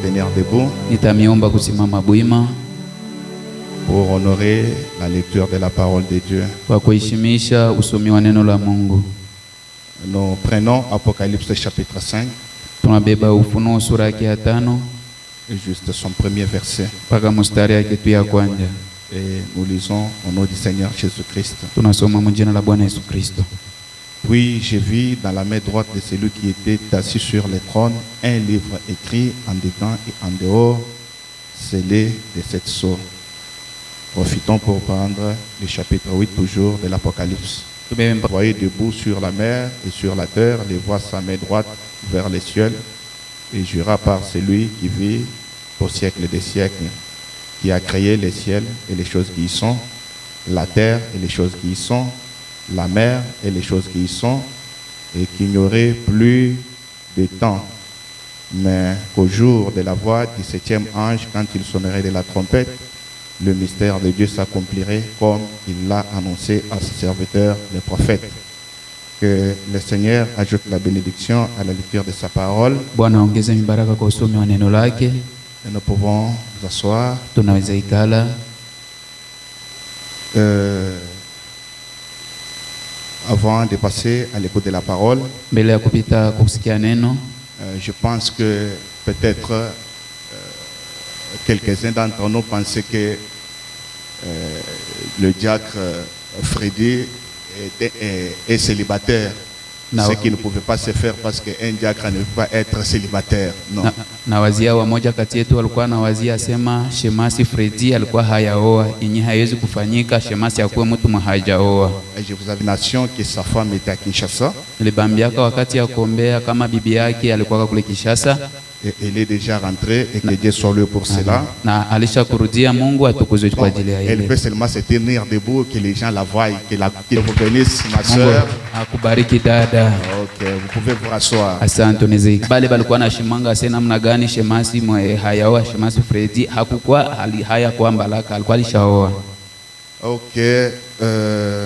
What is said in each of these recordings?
Venir debout nitamiomba kusimama bwima pour honorer la lecture de la parole de Dieu. kwa kuheshimisha usomi wa neno la Mungu. Nous prenons Apocalypse chapitre 5 Tunabeba Ufunuo sura yake ya 5 et juste son premier verset. mpaka mstari yake tu ya kwanza. Et nous lisons au nom du Seigneur Jésus-Christ. Tunasoma mjina la Bwana Yesu Kristo. Puis j'ai vu dans la main droite de celui qui était assis sur le trône un livre écrit en dedans et en dehors, scellé de 7 sceaux. Profitons pour prendre le chapitre 8 toujours de l'Apocalypse. Voyez debout sur la mer et sur la terre, les voix sa main droite vers les cieux, et jura par celui qui vit au siècle des siècles, qui a créé les ciels et les choses qui y sont, la terre et les choses qui y sont, la mer et les choses qui y sont, et qu'il n'y aurait plus de temps, mais qu'au jour de la voix du 7e ange, quand il sonnerait de la trompette, le mystère de Dieu s'accomplirait comme il l'a annoncé à ses serviteurs, les prophètes. Que le Seigneur ajoute la bénédiction à la lecture de sa parole. Bwana ongeze mibaraka kwa usomi wa neno lake. Et nous pouvons nous asseoir. Tunaweza ikala. Avant de passer à l'écoute de la parole, Mbele ya kupita kusikia neno, je pense que peut-être quelques-uns d'entre nous pensaient que le diacre Freddy est célibataire. Ce qui ne pouvait pas se faire parce qu'un diacre ne peut pas être célibataire. Non. Na wazia wamoja kati yetu walikuwa na wazia sema Shemasi Freddy alikuwa hayaoa, yenye haiwezi kufanyika Shemasi akuwe mtu mhajaoa. Je vous avais nation que sa femme était à Kinshasa. Nilibambiaka wakati ya kuombea kama bibi yake alikuwa kule Kinshasa. Et elle est déjà rentrée et que Dieu soit loué pour cela. Na alisha kurudia, Mungu atukuzwe kwa ajili ya Elle ile. peut seulement se tenir debout, que les gens la voient, qu'il vous bénisse, ma soeur. Akubariki dada. Ok, vous pouvez vous rasseoir. Asante niziki. Bale balikuwa na shimanga sasa namna gani Shemasi hayaoa, Shemasi Freddy hakukuwa haya kwa mbalaka, alikuwa alishaoa. Ok,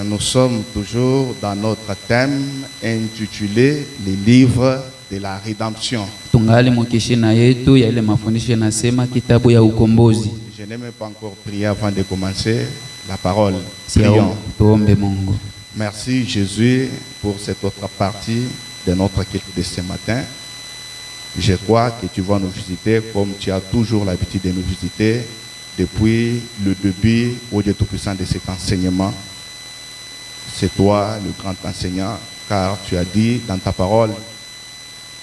nous sommes toujours dans notre thème intitulé Les livres de la rédemption. Tungali mukishina yetu ya ile mafundisho yanasema kitabu ya ukombozi. Je n'ai même pas encore prié avant de commencer la parole. Prions. Tuombe Mungu. Merci Jésus pour cette autre partie de notre culte de ce matin. Je crois que tu vas nous visiter comme tu as toujours l'habitude de nous visiter depuis le début au Dieu Tout-Puissant de cet enseignement. C'est toi le grand enseignant, car tu as dit dans ta parole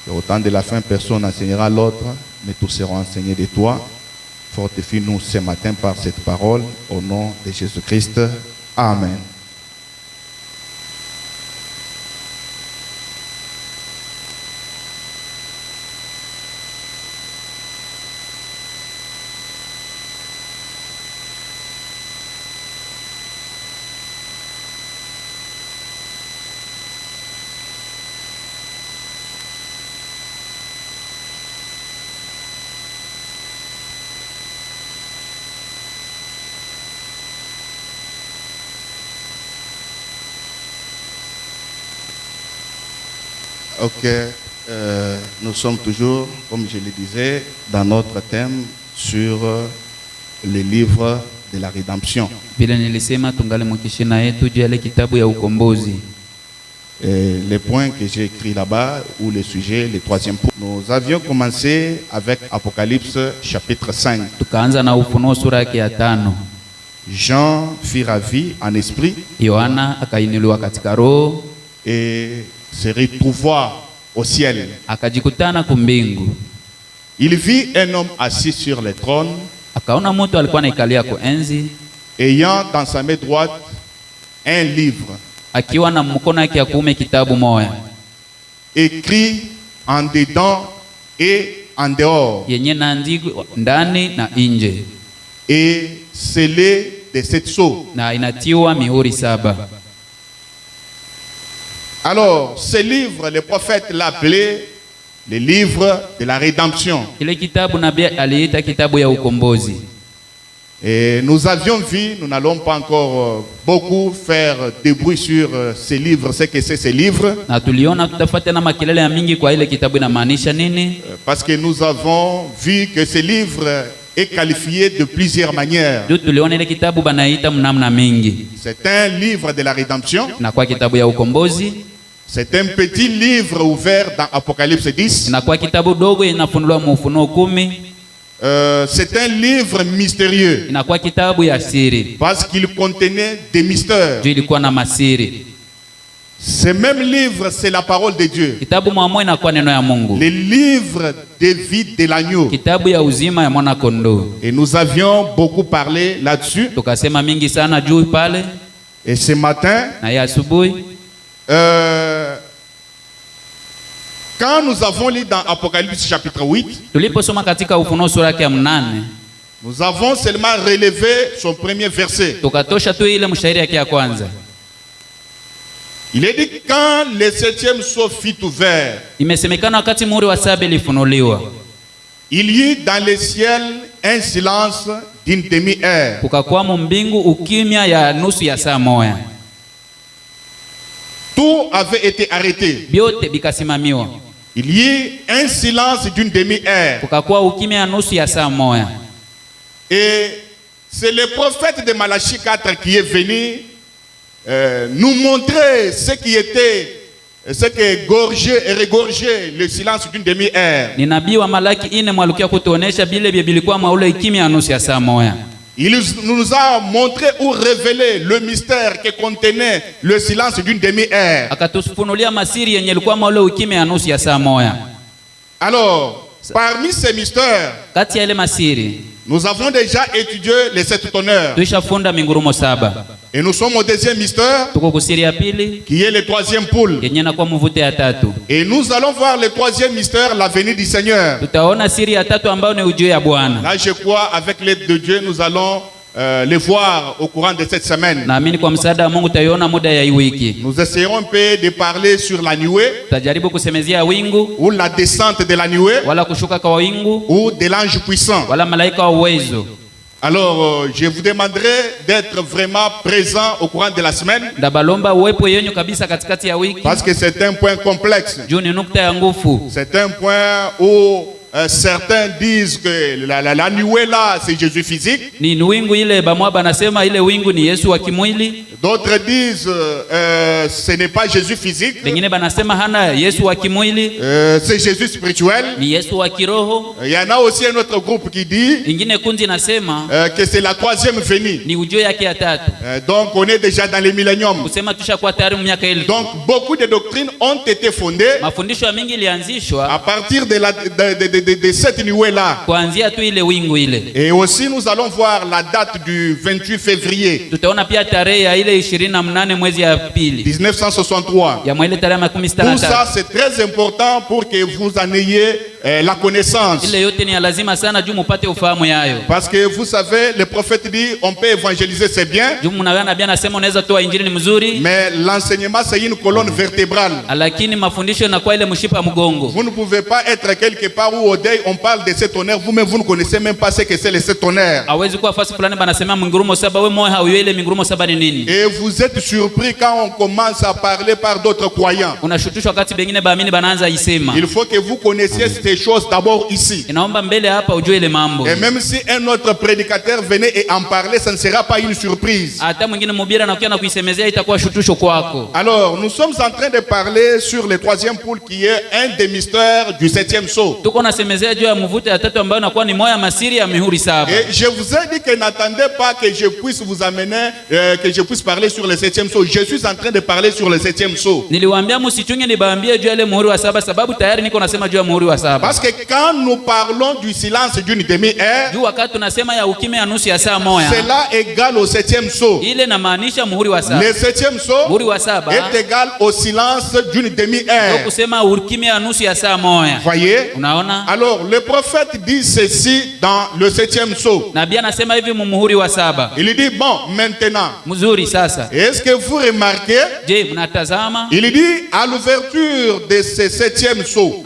que au temps de la fin, personne n'enseignera l'autre, mais tous seront enseignés de toi. Fortifie-nous ce matin par cette parole, au nom de Jésus-Christ. Amen. Ok, nous sommes toujours, comme je le disais, dans notre thème sur les livres de la rédemption. Vile nilisema tungali mukishina yetu juu ya ile kitabu ya ukombozi. Les points que j'ai écrits là-bas, ou le sujet, le troisième point. Nous avions commencé avec Apocalypse chapitre 5. Tukaanza na Ufunuo sura yake ya 5. Jean fit ravi en esprit. Yohana akainuliwa katika roho Et se retrouva au ciel. akajikutana kumbingu. Il vit un homme assis sur le trône, Akaona mtu alikuwa anaikalia kuenzi, ayant dans sa main droite un livre akiwa na mkono yake ya kuume kitabu moja, écrit en dedans et en dehors, yenye naandikwa ndani na nje, et scellé de 7 sceaux. na inatiwa mihuri 7. Alors, ce livre, le prophète l'appelait le livre de la rédemption. Ile kitabu nabii aliita kitabu ya ukombozi. Et nous avions vu, nous n'allons pas encore beaucoup faire des bruits sur ces livres, ce que c'est ces livres. Parce que nous avons vu que ces livres est qualifié de plusieurs manières. C'est un livre de la rédemption. C'est un petit livre ouvert dans Apocalypse 10. C'est un livre mystérieux parce qu'il contenait des mystères. Ce même livre, c'est la parole de Dieu. Le livre de vie de l'agneau. Et nous avions beaucoup parlé là-dessus. Et ce matin, quand nous avons lu dans Apocalypse chapitre 8, nous avons seulement relevé son premier verset. Il est dit quand le 7e sceau fut ouvert, il y eut dans le ciel un silence d'une demi-heure. Tout avait été arrêté. Il y eut un silence d'une demi-heure. Et c'est le prophète de Malachie 4 qui est venu nous montrer ce qui était, ce qui gorgeait et regorgeait le silence d'une demi-heure. Il nous a montré ou révélé le mystère que contenait le silence d'une demi-heure. Alors, parmi ces mystères, nous avons déjà étudié les 7 tonnerres. Et nous sommes au deuxième mystère, qui est le 3e poule. Et nous allons voir le 3e mystère, la venue du Seigneur. Là, je crois, avec l'aide de Dieu, nous allons les voir au courant de cette semaine. Nous essayerons un peu de parler sur la nuée, ou la descente de la nuée, ou de l'ange puissant. Alors, je vous demanderai d'être vraiment présent au courant de la semaine, parce que c'est un point complexe. C'est un point où certains disent que la nuée là, c'est Jésus physique. D'autres disent ce n'est pas Jésus physique. C'est Jésus spirituel. Il y en a aussi un autre groupe qui dit que c'est la 3e venue. Donc on est déjà dans les milléniums. Donc beaucoup de doctrines ont été fondées à partir de cette nuée-là. Et aussi nous allons voir la date du 28 février 1963. Tout ça c'est très important pour que vous en ayez la connaissance. Parce que vous savez, le prophète dit on peut évangéliser, c'est bien, mais l'enseignement c'est une colonne vertébrale. Vous ne pouvez pas être quelque part où au deuil on parle de ces tonnerres, vous-même vous ne connaissez même pas ce que c'est les 7 tonnerres. Et vous êtes surpris quand on commence à parler par d'autres croyants. Il faut que vous connaissiez ces choses d'abord ici. Et même si un autre prédicateur venait et en parlait, ça ne sera pas une surprise. Alors, nous sommes en train de parler sur le 3e poule qui est un des mystères du 7e sceau. Et je vous ai dit que n'attendez pas que je puisse vous amener, que je puisse parler sur le 7e sceau. Je suis en train de parler sur le 7e sceau. Parce que quand nous parlons du silence d'une demi-heure, cela égale au 7e sceau. Le 7e sceau est égal au silence d'une demi-heure. Voyez? Alors le prophète dit ceci dans le 7e sceau. Il dit bon, maintenant, est-ce que vous remarquez? Il dit à l'ouverture de ce 7e sceau,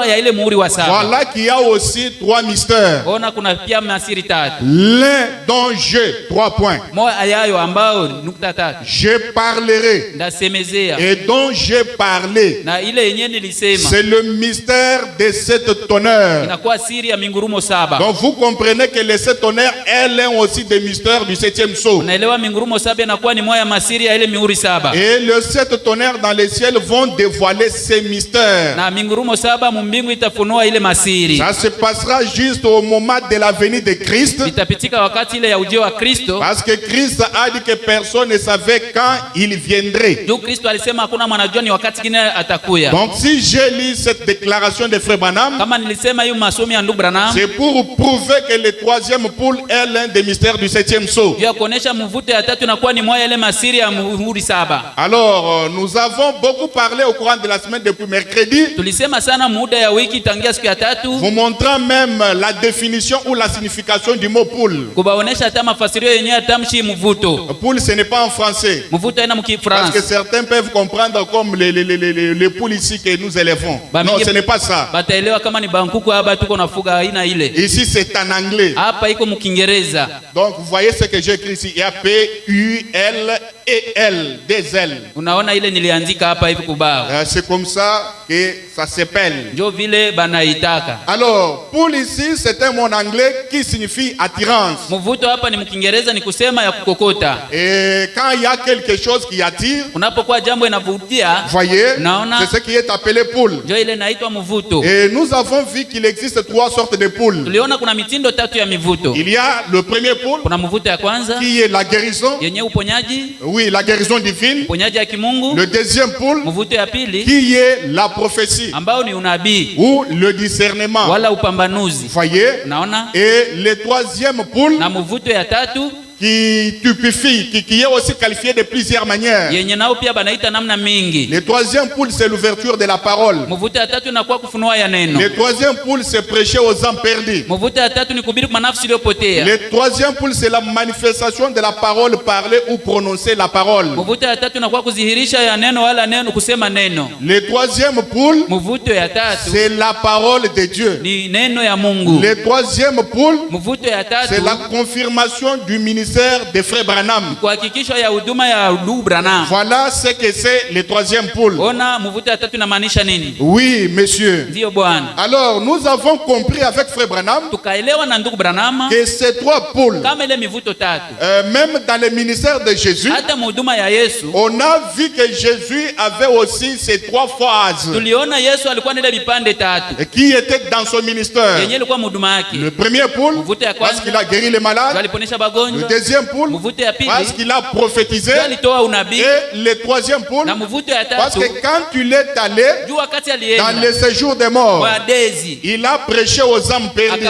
kufunua ya ile muhuri wa saba. Voilà qu'il y a aussi 3 mystères. Ona kuna pia masiri tatu. L'un dont j'ai 3 points. Moja yayo ambao nukta tatu. Je parlerai. Ndasemezea. Et dont j'ai parlé. Na ile yenyewe nilisema. C'est le mystère de cette tonnerre. Inakuwa siri ya mingurumo saba. Donc vous comprenez que les 7 tonnerres est l'un aussi des mystères du 7e sceau. Unaelewa mingurumo saba inakuwa ni moja masiri ya ile mihuri saba. Et les 7 tonnerres dans les ciels vont dévoiler ces mystères. Na mingurumo saba mbingu itafunua ile masiri. Ça se passera juste au moment de la venue de Christ. Itapitika wakati ile ya ujio wa Kristo. Parce que Christ a dit que personne ne savait quand il viendrait. Ndio Kristo alisema hakuna mwanajua ni wakati gani atakuya. Donc si j'ai lu cette déclaration de Frère Branham, kama nilisema hiyo masomo ya ndugu Branham, c'est pour prouver que le 3e poule est l'un des mystères du 7e sceau. Ndio kuonesha mvuto ya tatu inakuwa ni moja ile masiri ya muhuri saba. Alors nous avons beaucoup parlé au courant de la semaine depuis mercredi. Tulisema sana muda ya wiki tangia siku ya tatu. Vous montrant même la définition ou la signification du mot poule. Kubaonesha hata mafasirio yenyewe tamshi mvuto. Poule ce n'est pas en français. Mvuto ina mkifrance. Parce que certains peuvent comprendre comme les poules ici que nous élevons. Non, ce n'est pas ça. Bataelewa kama ni bankuku hapa tuko nafuga aina ile. Ici c'est en anglais. Hapa iko mkiingereza. Donc vous voyez ce que j'ai écrit ici. Il y a P-U-L-E-L, des L. Unaona ile niliandika hapa hivi kubao. C'est comme ça que ça s'appelle. Ndio vile banaitaka. Alors, poule ici c'est un mot anglais qui signifie attirance. Mvuto hapa ni mkiingereza ni kusema ya kukokota. Et quand il y a quelque chose qui attire, unapokuwa jambo inavutia, voyez, unaona, c'est ce qui est appelé poule. Ndio ile inaitwa mvuto. Et nous avons vu qu'il existe 3 sortes de poules. Tuliona kuna mitindo tatu ya mivuto. Il y a le premier poule, kuna mvuto ya kwanza qui est la guérison, yenye uponyaji, oui, la guérison divine. Uponyaji ya kimungu. Le deuxième poule, mvuto ya pili, qui est la prophétie, ambao ni unabii ou le discernement, wala upambanuzi. Voyez, unaona. Et le troisième poule, na mvuto ya tatu, qui typifie, qui est aussi qualifié de plusieurs manières. yenye nao pia banaita namna mingi. Le troisième poule, c'est l'ouverture de la parole. Mvuto ya tatu inakuwa kufunua ya neno. Le troisième poule, c'est prêcher aux âmes perdues. Mvuto ya tatu ni kuhubiri kwa nafsi iliyopotea. Le troisième poule, c'est la manifestation de la parole parlée ou prononcer la parole. Mvuto ya tatu inakuwa kudhihirisha ya neno wala neno kusema neno. Le troisième poule, mvuto ya tatu, c'est la parole de Dieu. Ni neno ya Mungu. Le troisième poule, mvuto ya tatu, c'est la confirmation du ministère de Frère Branham. Kuhakikisha ya huduma ya ndugu Branham. Voilà ce que c'est le troisième poule. Ona mvuto ya tatu inamaanisha nini? Oui, monsieur. Ndio bwana. Alors, nous avons compris avec Frère Branham tukaelewa na ndugu Branham que ces 3 poules, kama ile mivuto tatu, même dans le ministère de Jésus, hata mhuduma ya Yesu, on a vu que Jésus avait aussi ces 3 phases. Tuliona Yesu alikuwa na ile vipande tatu qui étaient dans son ministère. yenye ilikuwa mhuduma yake. Le premier poule, parce qu'il a guéri les malades. Le deuxième poule, parce qu'il a prophétisé. Et le troisième poule, parce que quand il est allé dans le séjour des morts, il a prêché aux âmes perdues.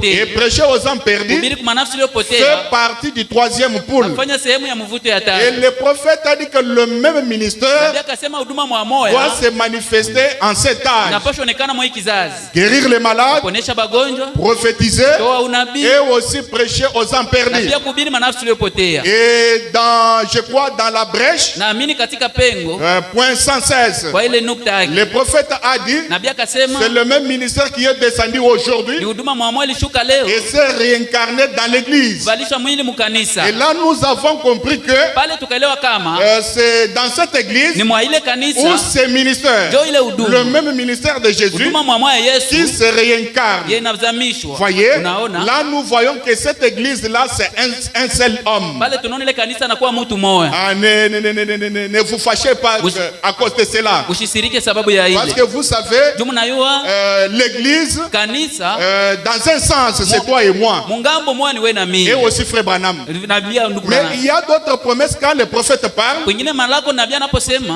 Et prêcher aux âmes perdues fait partie du troisième poule. Et le prophète a dit que le même ministère doit se manifester en cet âge. Guérir les malades, prophétiser et aussi prêcher aux âmes perdues. Et dans, je crois, dans la brèche, point 116, le prophète a dit, c'est le même ministère qui est descendu aujourd'hui et s'est réincarné dans l'église. Et là, nous avons compris que c'est dans cette église où ce ministère, le même ministère de Jésus, qui se réincarne. Voyez, là, nous voyons que cette église-là, c'est un seul homme. Ah, ne vous fâchez pas à cause de cela. Parce que vous savez, l'église, dans un sens, c'est toi et moi. Et aussi Frère Branham. Mais il y a d'autres promesses quand le prophète parle.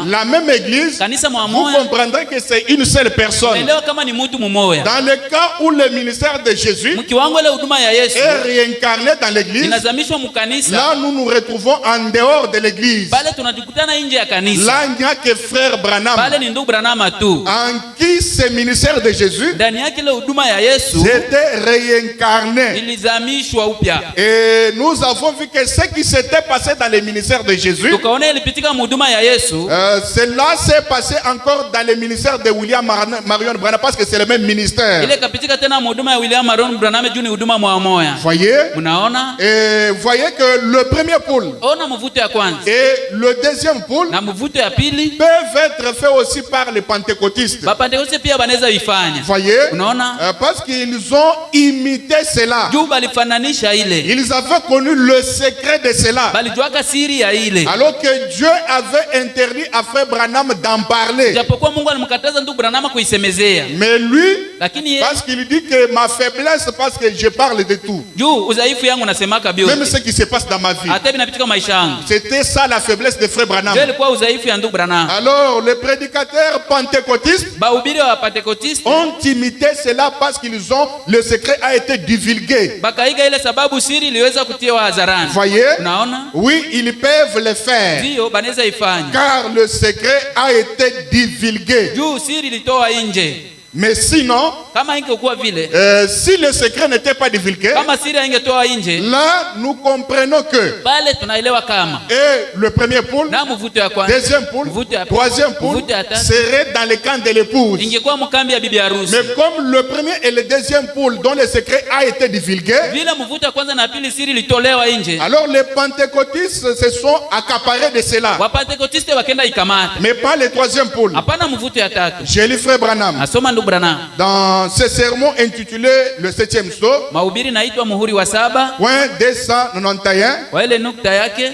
La même église, vous comprendrez que c'est une seule personne. Dans le cas où le ministère de Jésus est réincarné dans l'église, l'église, inazamishwa mkanisa, là nous nous retrouvons en dehors de l'église. pale tunajikutana nje ya kanisa. Là il n'y a que frère Branham, Pale ni ndugu Branham tu. en qui ce ministère de Jésus Ndani yake ile huduma ya Yesu s'était réincarné. ilizamishwa upya. Et nous avons vu que ce qui s'était passé dans le ministère de Jésus, Tukaona ilipitika huduma ya Yesu. cela s'est passé encore dans le ministère de William Marion Branham, parce que c'est le même ministère. Ile kapitika tena huduma ya William Marion Branham juu ni huduma moja. Voyez? Mnaona? Et voyez que le premier poule Ona mvuto ya kwanza et le deuxième poule na mvuto ya pili peuvent être faits aussi par les pentecôtistes. Bapentekoste pia banaweza ifanya. Voyez? Unaona? Parce qu'ils ont imité cela. Juu balifananisha ile. Ils avaient connu le secret de cela. Balijuaka siri ya ile. Alors que Dieu avait interdit à frère Branham d'en parler. Japokuwa Mungu alimkataza ndugu Branham kuisemezea. Mais lui, Lakini parce qu'il dit que ma faiblesse, parce que je parle de tout. juu udhaifu yangu nasemaka Même biote. ce qui se passe dans ma vie. Hata binapitika maisha yangu. C'était ça la faiblesse de frère Branham. Ndio ilikuwa udhaifu ya ndugu Branham. Alors, les prédicateurs pentecôtistes Bahubiri wa Pentekoste ont imité cela parce qu'ils ont, le secret a été divulgué. bakaiga ile sababu siri iliweza kutiwa hadharani. Voyez? Unaona? Oui, ils peuvent le faire. Ndio banaweza ifanya. Car le secret a été divulgué. Juu siri ilitoa nje. Mais sinon, Kama ingekuwa vile, si le secret n'était pas divulgué, kama siri ingetoa nje, là, nous comprenons que pale tunaelewa kama et le premier poule, na mvuto ya kwanza, deuxième poule, mvuto ya pili, troisième poule mvuto ya tatu serait dans le camp de l'épouse. ingekuwa mkambi ya bibi harusi. Mais comme le premier et le deuxième poule dont le secret a été divulgué, Vile mvuto ya kwanza na pili siri ilitolewa nje, alors les pentecôtistes se sont accaparés de cela. Wapentekoste wakenda ikamata. Mais pas le troisième poule. Hapana mvuto ya tatu. J'ai lu frère Branham Asoma ndugu Branham. dans ce sermon intitulé le 7e saut, Mahubiri naitwa muhuri wa 7 point 291 kwa ile nukta yake,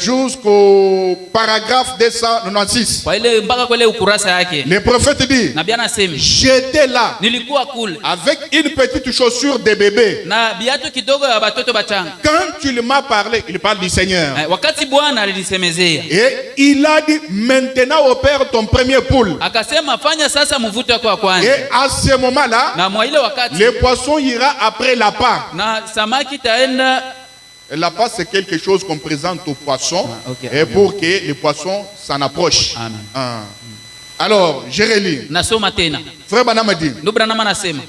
jusqu'au paragraphe 296. kwa ile mpaka kwa ile ukurasa yake. Le prophète dit, Nabii anasema, j'étais là nilikuwa kule avec une petite chaussure de bébé. na biatu kidogo ya batoto bachanga. Quand il m'a parlé, il parle du Seigneur. Wakati Bwana alinisemezea, Et il a dit, maintenant opère ton premier poule. akasema fanya sasa mvuto wako wa kwanza. Et à ce moment-là, Na mwa ile wakati le poisson ira après l'appât. na samaki taenda. L'appât, c'est quelque chose qu'on présente au poisson ok, et ok. pour que le poisson s'en approche. Amen. Ah. Alors, je relis. Nasoma tena. Frère Branham dit, Ndugu Branham anasema,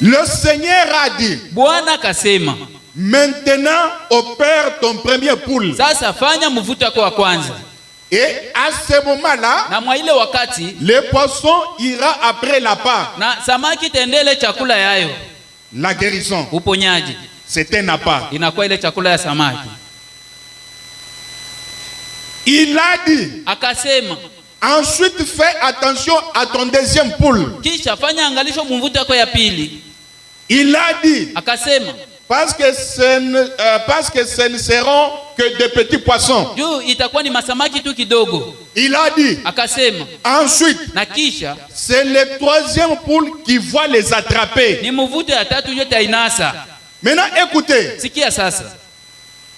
le Seigneur a dit, Bwana akasema, maintenant opère ton premier poule. sasa fanya mvuto wako wa kwanza. Et à ce moment-là, Na mwa ile wakati le poisson ira après l'appât. na samaki taendele chakula yayo. La guérison, Uponyaji c'est un appât. inakuwa ile chakula ya samaki. Il a dit, Akasema, ensuite fais attention à ton deuxième poule. kisha fanya angalisho mvuto wako ya pili. Il a dit, Akasema, parce que ce ne seront que de petits poissons. juu itakuwa ni masamaki tu kidogo. Il a dit, Akasema, ensuite, na kisha c'est le troisième poule qui va les attraper. ni mvuto ya tatu yote inasa. Maintenant, écoutez. Sikia sasa.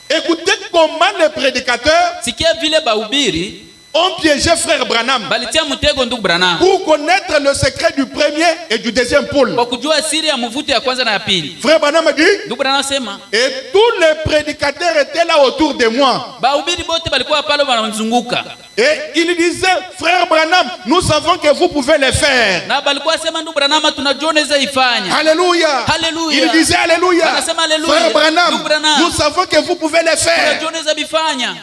Écoutez comment les prédicateurs Sikia vile bahubiri ont piégé frère Branham balitia mtego ndugu Branham pour connaître le secret du premier et du deuxième poule. kwa kujua siri ya mvuto ya kwanza na ya pili. Frère Branham dit, Ndugu Branham sema, et tous les prédicateurs étaient là autour de moi. bahubiri bote balikuwa pale wanamzunguka. Et il disait, frère Branham, nous savons que vous pouvez le faire. Na balikuwa sema ndugu Branham tunajua unaweza ifanya. Alléluia. Alléluia. Il disait Alléluia. Anasema Alléluia. Frère Branham, Ndugu Branham, nous savons que vous pouvez le faire. tunajua unaweza bifanya.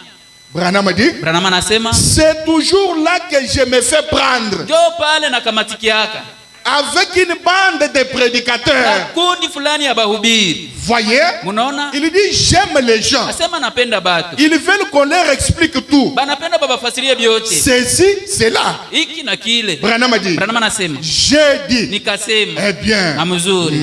Branham dit, Branham anasema, c'est toujours là que je me fais prendre. njoo pale na kamatikiaka Avec une bande de na prédicateurs. kundi fulani ya bahubiri. Voyez, Munaona? il dit, j'aime les gens. Asema napenda batu. Ils veulent qu'on leur explique tout. Banapenda babafasirie byote. Ceci, c'est là. Hiki na kile. Branham dit, Branham anasema, j'ai dit, nikasema, eh bien, na mzuri.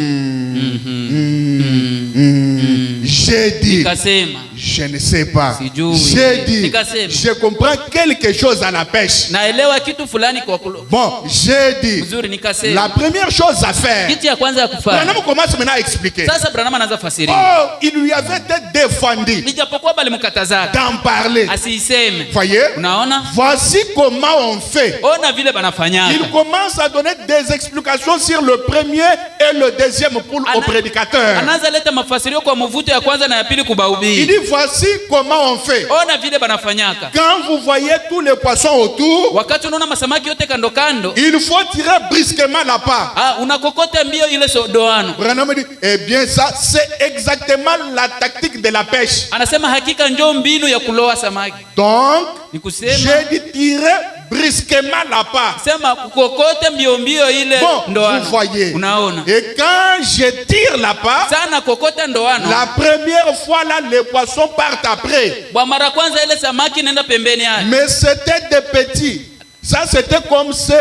j'ai dit, Nikasema, je ne sais pas. Sijui. J'ai dit, Nikasema. je comprends quelque chose à la pêche. naelewa kitu fulani kwa kulo. Bon, j'ai dit, Mzuri nikasema. la première chose à faire. Kitu ya kwanza ya kufanya. Branham commence maintenant à expliquer. Sasa Branham anaanza fasiria. Oh, il lui avait été défendu Ijapokuwa balimkatazaga d'en parler. asiiseme. Voyez, Unaona? voici comment on fait. Ona vile banafanyaka. Il commence à donner des explications sur le premier et le deuxième poule au prédicateur. Anaanza leta mafasirio kwa mvuto ya kwanza na ya pili Il kubahubiri. dit voici comment on fait. Ona vile banafanyaka. Quand vous voyez tous les poissons autour, Wakati unaona masamaki yote kando kando, il faut tirer brusquement la part. unakokota mbio ile doano. Branham dit, eh bien ça c'est exactement la tactique de la pêche. Anasema hakika njoo mbinu ya kuloa samaki. Donc, Ni kusema j'ai dit tirer brusquement la part. sema kukokote mbio mbio ile Bon, ndoano. vous voyez. Unaona? Et quand je tire la part, Sana kokota ndoano. la première fois là, les poissons partent après. Bwa mara kwanza ile samaki nenda pembeni yake. Mais c'était des petits. Ça c'était comme ceux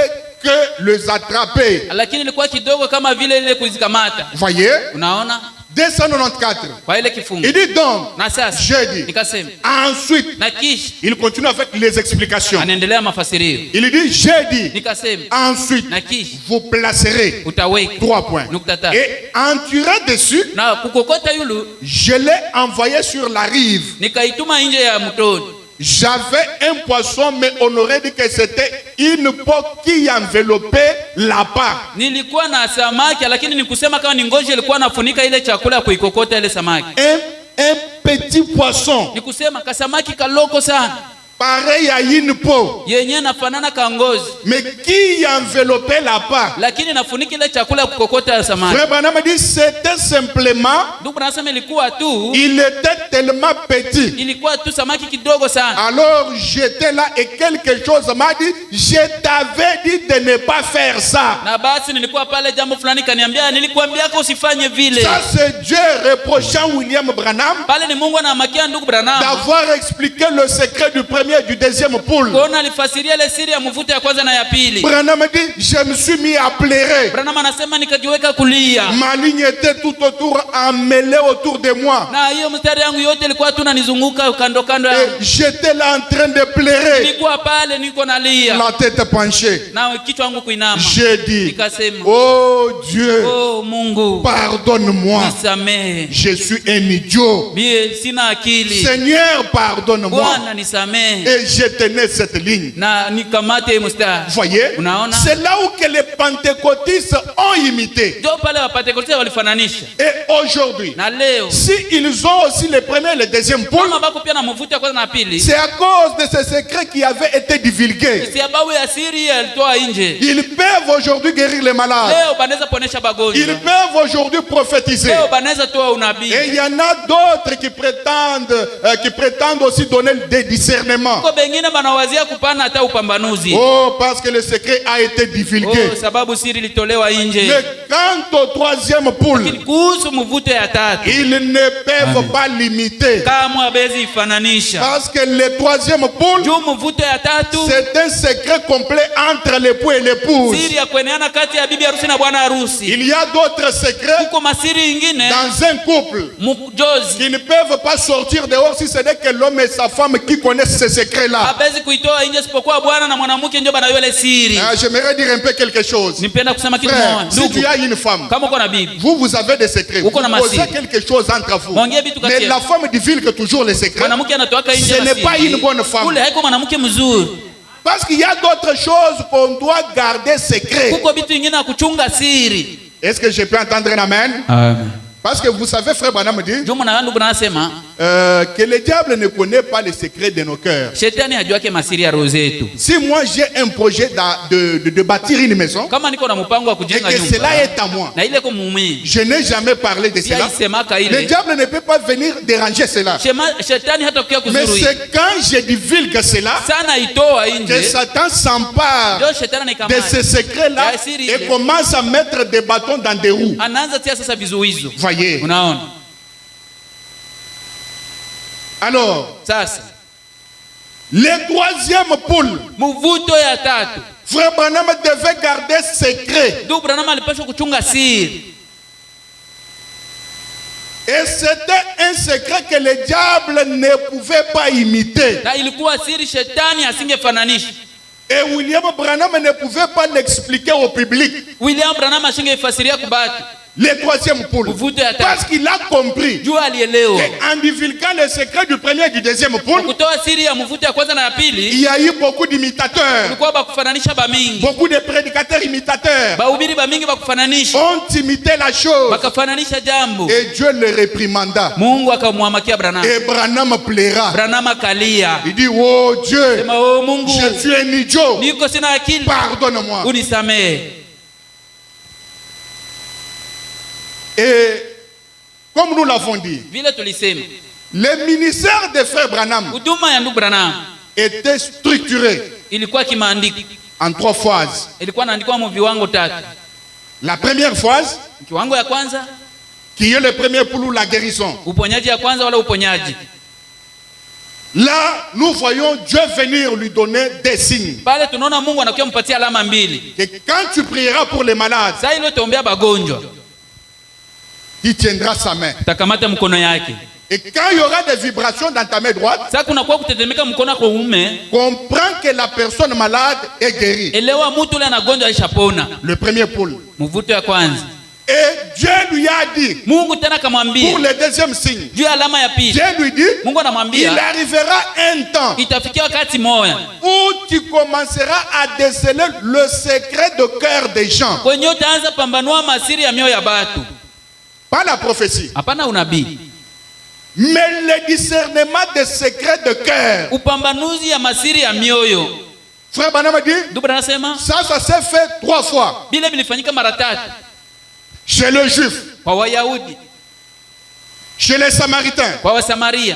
que les attraper. Lakini ilikuwa kidogo kama vile ile kuzikamata. Voyez? Unaona? 294. Kwa ile kifungu. Il dit donc, Na sasa je dis, nikasema ensuite, na kisha il continue avec les explications. anaendelea mafasirio. Il dit, je dis, Nikasema ensuite, na kisha vous placerez utaweka 3 points. nukta tatu. Et en tirant dessus, Na kukokota yulu je l'ai envoyé sur la rive. nikaituma nje ya mtoni. J'avais un poisson, mais on aurait dit que c'était une peau qui enveloppait la part. Nilikuwa na samaki lakini nikusema kama ni ngozi ilikuwa nafunika ile chakula ya kuikokota ile samaki. Un petit poisson, Nikusema kasamaki kaloko sana. pareil à une peau, Yenye nafanana ka ngozi mais qui enveloppait la part. lakini nafunika ile chakula ya kukokota ya samaki. Frère Branham dit c'était simplement, Ndugu nasema ilikuwa tu il était tellement petit. ilikuwa tu samaki kidogo sana. Alors j'étais là et quelque chose m'a dit, je t'avais dit de ne pas faire ça. Na basi nilikuwa pale jambo fulani kaniambia nilikuambia ko usifanye vile. Ça c'est Dieu reprochant William Branham Pale ni Mungu anamakia ndugu Branham. d'avoir expliqué le secret du premier et du deuxième poule. Kuona alifasiria ile siri ya mvuto ya kwanza na ya pili. Branham dit, je me suis mis à pleurer. Branham anasema nikajiweka kulia. Ma ligne était tout autour, emmêlée autour de moi. Na hiyo mstari yangu yote ilikuwa tu nanizunguka kando kando yangu. Et j'étais là en train de pleurer, Nilikuwa pale niko nalia. la tête penchée. Na kichwa yangu kuinama. J'ai dit, Nikasema, oh Dieu, oh Mungu, pardonne-moi. nisamehe. Je suis un idiot. Mie sina akili. Seigneur, pardonne-moi. Bwana nisamehe. Et je tenais cette ligne. Na nikamate mstari. Voyez, Unaona? c'est là où que les pentecôtistes ont imité. Ndio pale wapentekoste walifananisha. Et aujourd'hui, Na leo si ils ont aussi le premier et le deuxième poule, kama bako pia na mvuto ya kwanza na pili. c'est à cause de ces secrets qui avaient été divulgués. Sababu ya siri alitoa nje. Ils peuvent aujourd'hui guérir les malades. Leo banaweza ponesha bagonjwa. Ils peuvent aujourd'hui prophétiser. Leo banaweza toa unabii. Et il y en a d'autres qui prétendent aussi donner des discernements. Kwa bengine banawazia kupana hata upambanuzi. Oh, parce que le secret a été divulgué. Oh, sababu siri ilitolewa nje. Mais quant au troisième poule, Kuhusu mvuto ya tatu, ils ne peuvent pas l'imiter. kama abezi ifananisha. Parce que le troisième poule, Juu mvuto ya tatu, c'est un secret complet entre l'époux et l'épouse. siri ya kueneana kati ya bibi harusi na bwana harusi. Il y a d'autres secrets Kuko masiri ingine dans un couple mjozi qui ne peuvent pas sortir dehors si ce n'est que l'homme et sa femme qui connaissent ces secrets-là. abezi kuitoa nje sipokuwa bwana na mwanamke ndio banayua ile siri. J'aimerais dire un peu quelque chose. Nipenda kusema kitu Frère, moja. si tu Ndugu, as une femme, kama uko na bibi, vous avez des secrets. Vous Uko na posez masiri. quelque chose entre vous. Mwongee vitu kati Mais yenu. la femme divulgue toujours les secrets. mwanamke anatoaka nje Ce n'est pas une bonne femme. Ule haiko mwanamke mzuri. Parce qu'il y a d'autres choses qu'on doit garder secret. Kuko vitu vingine ya kuchunga siri. Est-ce que je peux entendre un amen? Amen. Parce que vous savez, frère Branham dit Ndio mwana ndugu nasema que le diable ne connaît pas les secrets de nos cœurs. shetani hajuake masiri ya roho zetu. Si moi j'ai un projet de bâtir une maison Kama niko na mpango wa et kujenga que nyumba cela est à moi, na ile kumumi je n'ai jamais parlé de si cela. aisemaka Le ile diable ne peut pas venir déranger cela. shetani hata kukia Mais kuzuru c'est quand je divulgue cela sana itoa que nje Satan s'empare ndio shetani de anakamata ces secrets-là Ya siri et ile. commence à mettre des bâtons dans des roues. anaanza tia sasa vizuizo. Voyez. Unaona Alors, sasa le troisième poule, mvuto ya tatu, frère Branham devait garder secret. ndugu Branham alipaswa kuchunga siri. Et c'était un secret que le diable ne pouvait pas imiter. Na ilikuwa siri shetani asingefananisha. Et William Branham ne pouvait pas l'expliquer au public. William Branham asingefasiria kubatu. le troisième poule. Mvuto ya tatu. Parce qu'il a compris Jua alielewa. qu'en divulguant le secret du premier et du deuxième poule, Kutoa siri ya mvuto ya kwanza na ya il pili. y a eu beaucoup d'imitateurs, Kulikuwa bakufananisha ba mingi. beaucoup de prédicateurs imitateurs Bahubiri ba mingi bakufananisha. ont imité la chose. Bakafananisha jambo. Et Dieu le réprimanda. Mungu akamwamakia Branham. Et Branham plaira. Branham akalia. Il dit, oh Dieu, Sema oh Mungu, je suis un idiot. niko sina akili. Pardonne-moi. Unisamehe. Et comme nous l'avons dit, Vile tulisema. le ministère de frère Branham Huduma ya ndugu Branham était structuré ilikuwa kimaandiko. en 3 phases. Ilikuwa inaandikwa mu viwango 3. La première phase, Kiwango ya kwanza, qui est le premier pour la guérison. uponyaji ya kwanza wala uponyaji. Là, nous voyons Dieu venir lui donner des signes. Pale tunaona Mungu anakuwa mpatia alama mbili. Que quand tu prieras pour les malades, Sasa ile tuombea bagonjwa, il tiendra sa main. takamata mkono yake. Et quand il y aura des vibrations dans ta main droite, Sasa kuna kwa kutetemeka mkono kwa uume, comprends que la personne malade est guérie. elewa mtu ule anagonjwa alishapona. Le premier pôle. Mvuto ya kwanza. Et Dieu lui a dit, Mungu tena akamwambia pour le deuxième signe, juu ya alama ya pili. Dieu lui dit, Mungu il anamwambia arrivera un temps itafikia wakati moja où tu commenceras à déceler le secret de cœur des gens. kwenye utaanza pambanua masiri ya mioyo ya batu. Pas la prophétie, Hapana unabii, mais le discernement des secrets de cœur. upambanuzi ya masiri ya mioyo. Frère Branham dit, Ndugu anasema ça s'est fait 3 fois. bila vilifanyika mara 3 Chez le juif, kwa Wayahudi, chez les samaritains, kwa Wasamaria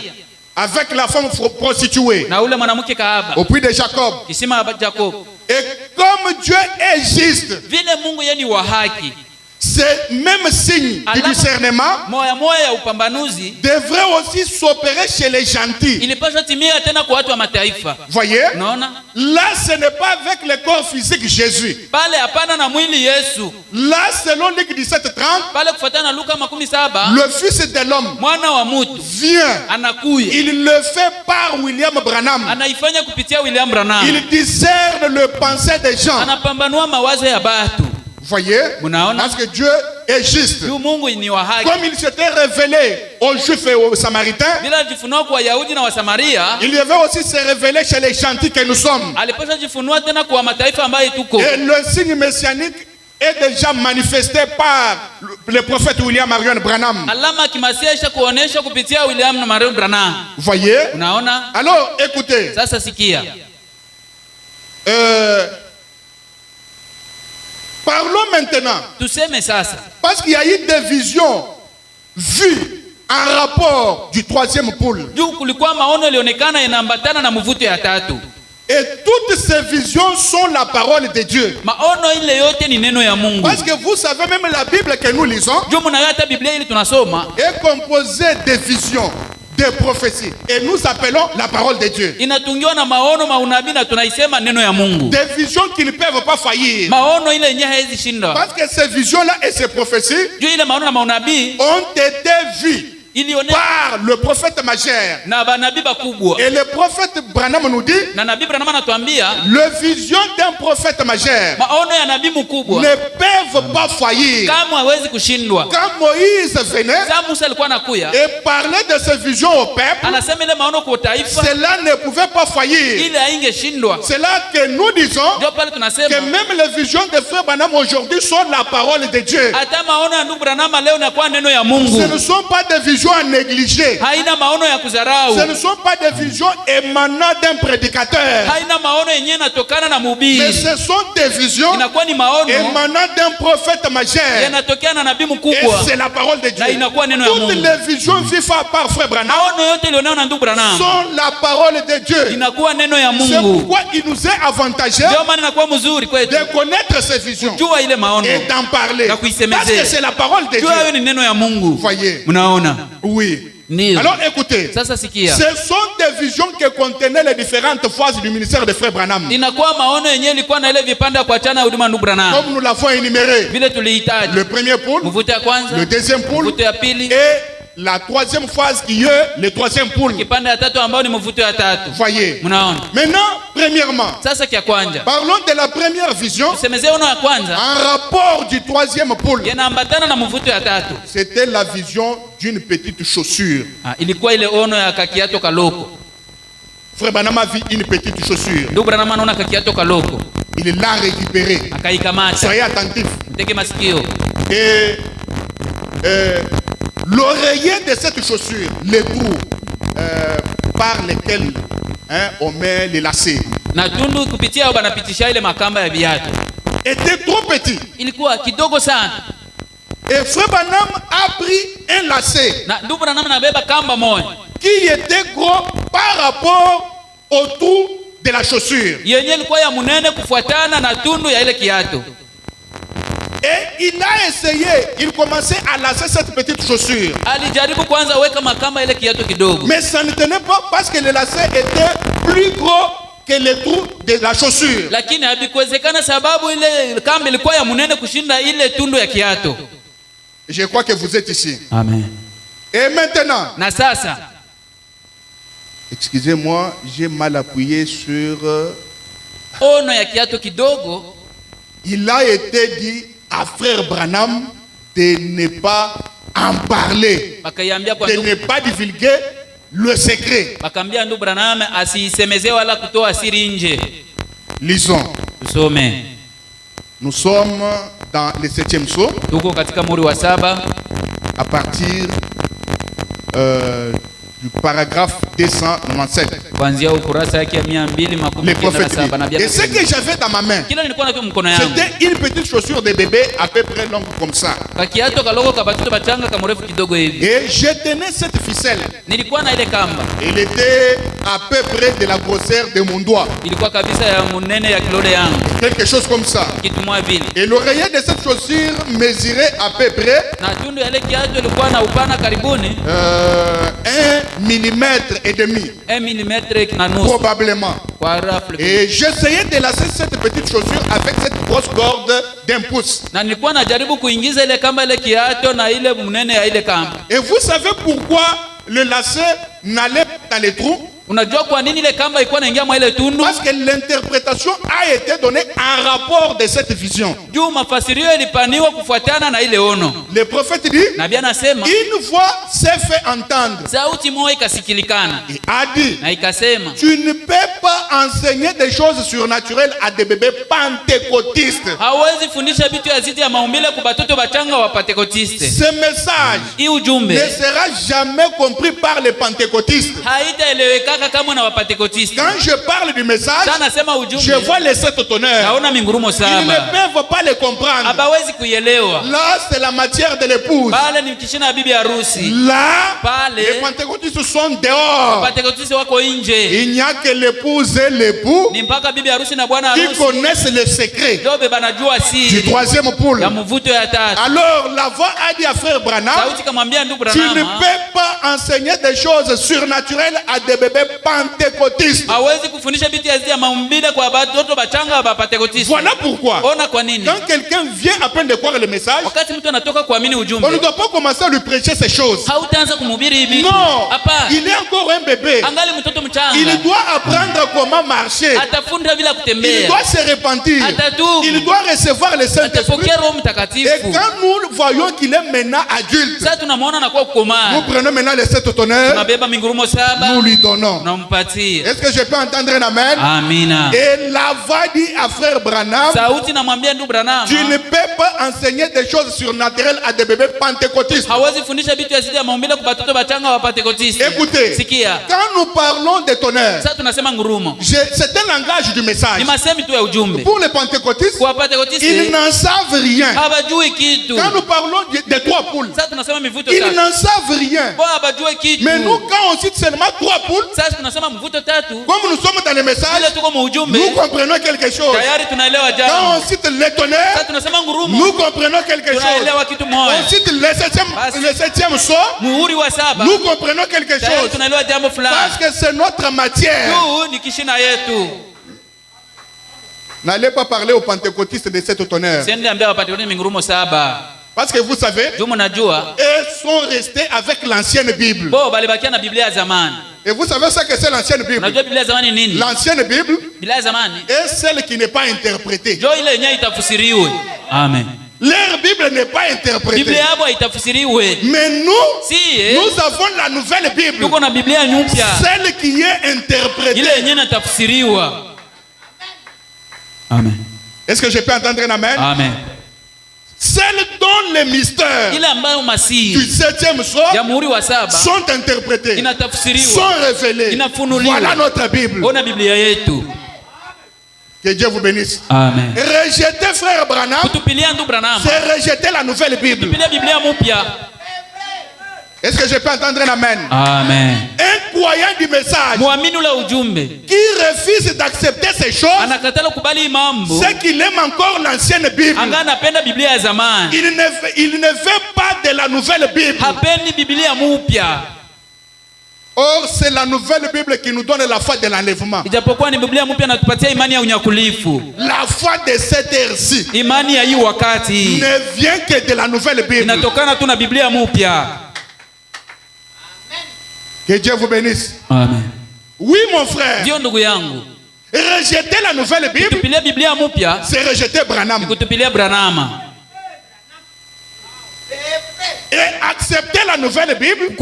avec la femme prostituée, na ule mwanamke kahaba au puits de Jacob. kisima ya Jacob. Et comme Dieu est juste, Vile Mungu yeye ni wa haki, ces mêmes signes du Alama- discernement moya moya ya upambanuzi devraient aussi s'opérer chez les gentils. ilipaswa timia tena kwa watu wa mataifa. Voyez, Unaona? là ce n'est pas avec le corps physique Jésus. Pale hapana na mwili Yesu. Là, selon Luc 17:30, Pale kufuatana na Luka 17, le Fils de l'homme mwana wa mtu vient. anakuya. Il le fait par William Branham. Anaifanya kupitia William Branham. Il discerne le pensée des gens. Anapambanua mawazo ya batu. Voyez, Munaona? parce que Dieu est juste. Juu Mungu ni wa haki. Comme il s'était révélé aux Juifs et aux Samaritains, Bila jifunua kwa Wayahudi na Wasamaria, il devait aussi se révéler chez les gentils que nous sommes. alipaswa jifunua tena kwa mataifa ambayo tuko. Et le signe messianique est déjà manifesté par le prophète William Marion Branham. Alama kimasia isha kuonesha kupitia William na Marion Branham. Voyez? Unaona? Alors, écoutez. Sasa sikia. Parlons maintenant. Tuseme sasa. Parce qu'il y a eu des visions vues en rapport du troisième pôle. Juu kulikuwa maono ilionekana yanaambatana na mvuto ya tatu. Et toutes ces visions sont la parole de Dieu. Maono ile yote ni neno ya Mungu. Parce que vous savez, même la Bible que nous lisons Juu mnayo hata Biblia ili tunasoma est composée de visions, de prophéties. Et nous appelons la parole de Dieu. inatungiwa na maono maunabii na tunaisema neno ya Mungu. Des visions qui ne peuvent pas faillir. Maono ile yenyewe haiwezi shinda. Parce que ces visions-là et ces prophéties Juu ile maono na maunabii ont été vues ilionekana par le prophète majeur. na banabii bakubwa. Et le prophète Branham nous dit, Na nabii Branham anatuambia les visions d'un prophète majeur maono ya nabii mkubwa ne peuvent pas faillir. kama hawezi kushindwa. Quand Moïse venait Sasa Musa alikuwa anakuya et parlait de ces visions au peuple, anasema ile maono kwa taifa cela ne pouvait pas faillir. ile haingeshindwa. C'est là que nous disons Ndio pale que tunasema même les visions de frère Branham aujourd'hui sont la parole de Dieu. hata maono ya ndugu Branham leo inakuwa neno ya Ce Mungu. ne sont pas des visions à négliger. Haina maono ya kudharau. Ce ne sont pas des visions émanant d'un prédicateur. Haina maono yenyewe inatokana na Mais mhubiri. ce sont des visions Inakuwa ni maono émanant d'un prophète majeur. yanatokea na nabii Et mkubwa. c'est la parole de Dieu. Na inakuwa neno ya Toutes Mungu. les visions vues par frère Branham Maono yote ilionao na ndugu Branham sont la parole de Dieu. inakuwa neno ya C'est Mungu. pourquoi il nous est avantageux Ndio maana inakuwa mzuri kwetu de connaître ces visions jua ile maono et d'en parler. na Parce kuisemezea. que c'est la parole de Jua hiyo Dieu. ni neno ya Mungu. Voyez. Mnaona? Oui. Ndio. Alors écoutez. Sasa sikia. Ce sont des visions qui contenaient les différentes phases du ministère de frère Branham. Inakuwa maono yenyewe ilikuwa na ile vipande ya kuachana huduma ndugu Branham. Comme nous l'avons énuméré. Vile tulihitaji. Le premier pôle, Mvuto ya kwanza, le deuxième pôle mvuto ya pili et la troisième phase qui est le troisième pôle. Kipande ya tatu ambao ni mvuto ya tatu. Voyez. Mnaona? Maintenant, premièrement, Sasa kia kwanja. parlons de la première vision. Tusemezee ono ya kwanza. En rapport du troisième pôle. Yanaambatana na mvuto ya tatu. C'était la vision d'une petite chaussure. Ilikuwa ile ono ya kakiato kaloko. Frère Branham a vu une petite chaussure. Ndugu Branham anaona kakiato kaloko. Il l'a récupéré. Akaikamata. Soyez attentifs. Mtege masikio. Et l'oreiller de cette chaussure, les trous par lesquels on met les lacets, na tundu kupitia au banapitisha ile makamba ya viatu, était trop petit. Ilikuwa kidogo sana. Et Frère Branham a pris un lacet. Na ndugu Branham anabeba kamba moja qui était gros par rapport au trou de la chaussure. Yenye ilikuwa ya munene kufuatana na tundu ya ile kiatu. Et il a essayé, il commençait à lasser cette petite chaussure. Alijaribu kwanza weka makamba ile kiatu kidogo. Mais ça ne tenait pas parce que le lacet était plus gros que le trou de la chaussure. Lakini habikuwezekana sababu ile kamba ilikuwa ya munene kushinda ile tundu ya kiatu. Je crois que vous êtes ici. Amen. Et maintenant, na sasa, excusez-moi, j'ai mal appuyé sur ono ya kiatu kidogo. Il a été dit à Frère Branham de ne pas en parler, de ne pas divulguer le secret. Bakambia ndugu Branham asisemezee wala kutoa siri nje. Lisons. Tusome. Nous sommes dans le 7e psaume. Tuko katika muri wa 7 à partir du paragraphe 297. Les prophètes. Et ce que j'avais dans ma main, c'était une petite chaussure de bébé à peu près longue comme ça. Et je tenais cette ficelle. Elle était à peu près de la grosseur de mon doigt. Quelque chose comme ça. Et l'oreiller de cette chaussure mesurait à peu près 1,5 mm. Probablement. Et j'essayais de lasser cette petite chaussure avec cette grosse corde d'1 pouce. Et vous savez pourquoi le lacet n'allait pas dans les trous? Unajua kwa nini ile kamba ilikuwa inaingia mwa ile tundu? Parce que l'interprétation a été donnée en rapport de cette vision. Juu mafasirio ilipaniwa kufuatana na ile ono. Le prophète dit, nabii anasema, une voix s'est fait entendre. Sauti moja ikasikilikana. Et a dit, na ikasema, tu ne peux pas enseigner des choses surnaturelles à des bébés pentecôtistes. Hawezi fundisha vitu azidi ya maumbile kwa watoto wachanga wa Pentekotiste. Ce message ne sera jamais compris par les pentecôtistes. Haitaeleweka. Quand je parle du message, je vois les 7 tonnerres. Ils ne peuvent pas les comprendre. Là, c'est la matière de l'épouse. Là, les pentecôtistes sont dehors. Il n'y a que l'épouse et l'époux qui connaissent le secret du 3e pôle. Alors, la voix a dit à Frère Branham, tu ne peux pas enseigner des choses surnaturelles à des bébés pentecôtistes. Voilà pourquoi quand quelqu'un vient à peine de croire le message, on ne doit pas commencer à lui prêcher ces choses. Non, il est encore un bébé. Il doit apprendre comment marcher. Il doit se repentir. Il doit recevoir le Saint-Esprit. Et quand nous voyons qu'il est maintenant adulte, nous prenons maintenant les 7 tonnerres, nous lui donnons. Est-ce que je peux entendre un amen? Amina. Et la voix dit à Frère Branham, tu ne peux pas enseigner des choses surnaturelles à des bébés pentecôtistes. Écoutez, quand nous parlons des tonnerres, c'est un langage du message. Pour les pentecôtistes, ils n'en savent rien. Quand nous parlons des 3 poules, ils n'en savent rien. Mais nous, quand on cite seulement 3 poules, comme nous sommes dans le message, nous comprenons quelque chose. Quand on cite les tonnerres, nous comprenons quelque chose. On cite le 7e sceau, nous comprenons quelque chose. Parce que c'est notre matière. N'allez pas parler aux pentecôtistes de 7 tonnerres. Parce que vous savez, eux sont restés avec l'ancienne Bible. Et vous savez ce que c'est l'ancienne Bible? L'ancienne Bible est celle qui n'est pas interprétée. Amen. Leur Bible n'est pas interprétée. Mais nous avons la nouvelle Bible. Celle qui est interprétée. Amen. Est-ce que je peux entendre un amen? Amen. Celles dont les mystères du 7e soir sont interprétés, sont révélés. Voilà notre Bible. Que Dieu vous bénisse. Amen. Rejeter frère Branham, c'est rejeter la nouvelle Bible. Est-ce que je peux entendre un amen? Amen. Un croyant du message qui refuse d'accepter ces choses, c'est qu'il aime encore l'ancienne Bible. Il ne veut pas de la nouvelle Bible. Or, c'est la nouvelle Bible qui nous donne la foi de l'enlèvement. La foi de cette ère-ci ne vient que de la nouvelle Bible. Que Dieu vous bénisse. Amen. Oui, mon frère. Rejeter la nouvelle Bible, c'est rejeter Branham. Et accepter la nouvelle Bible,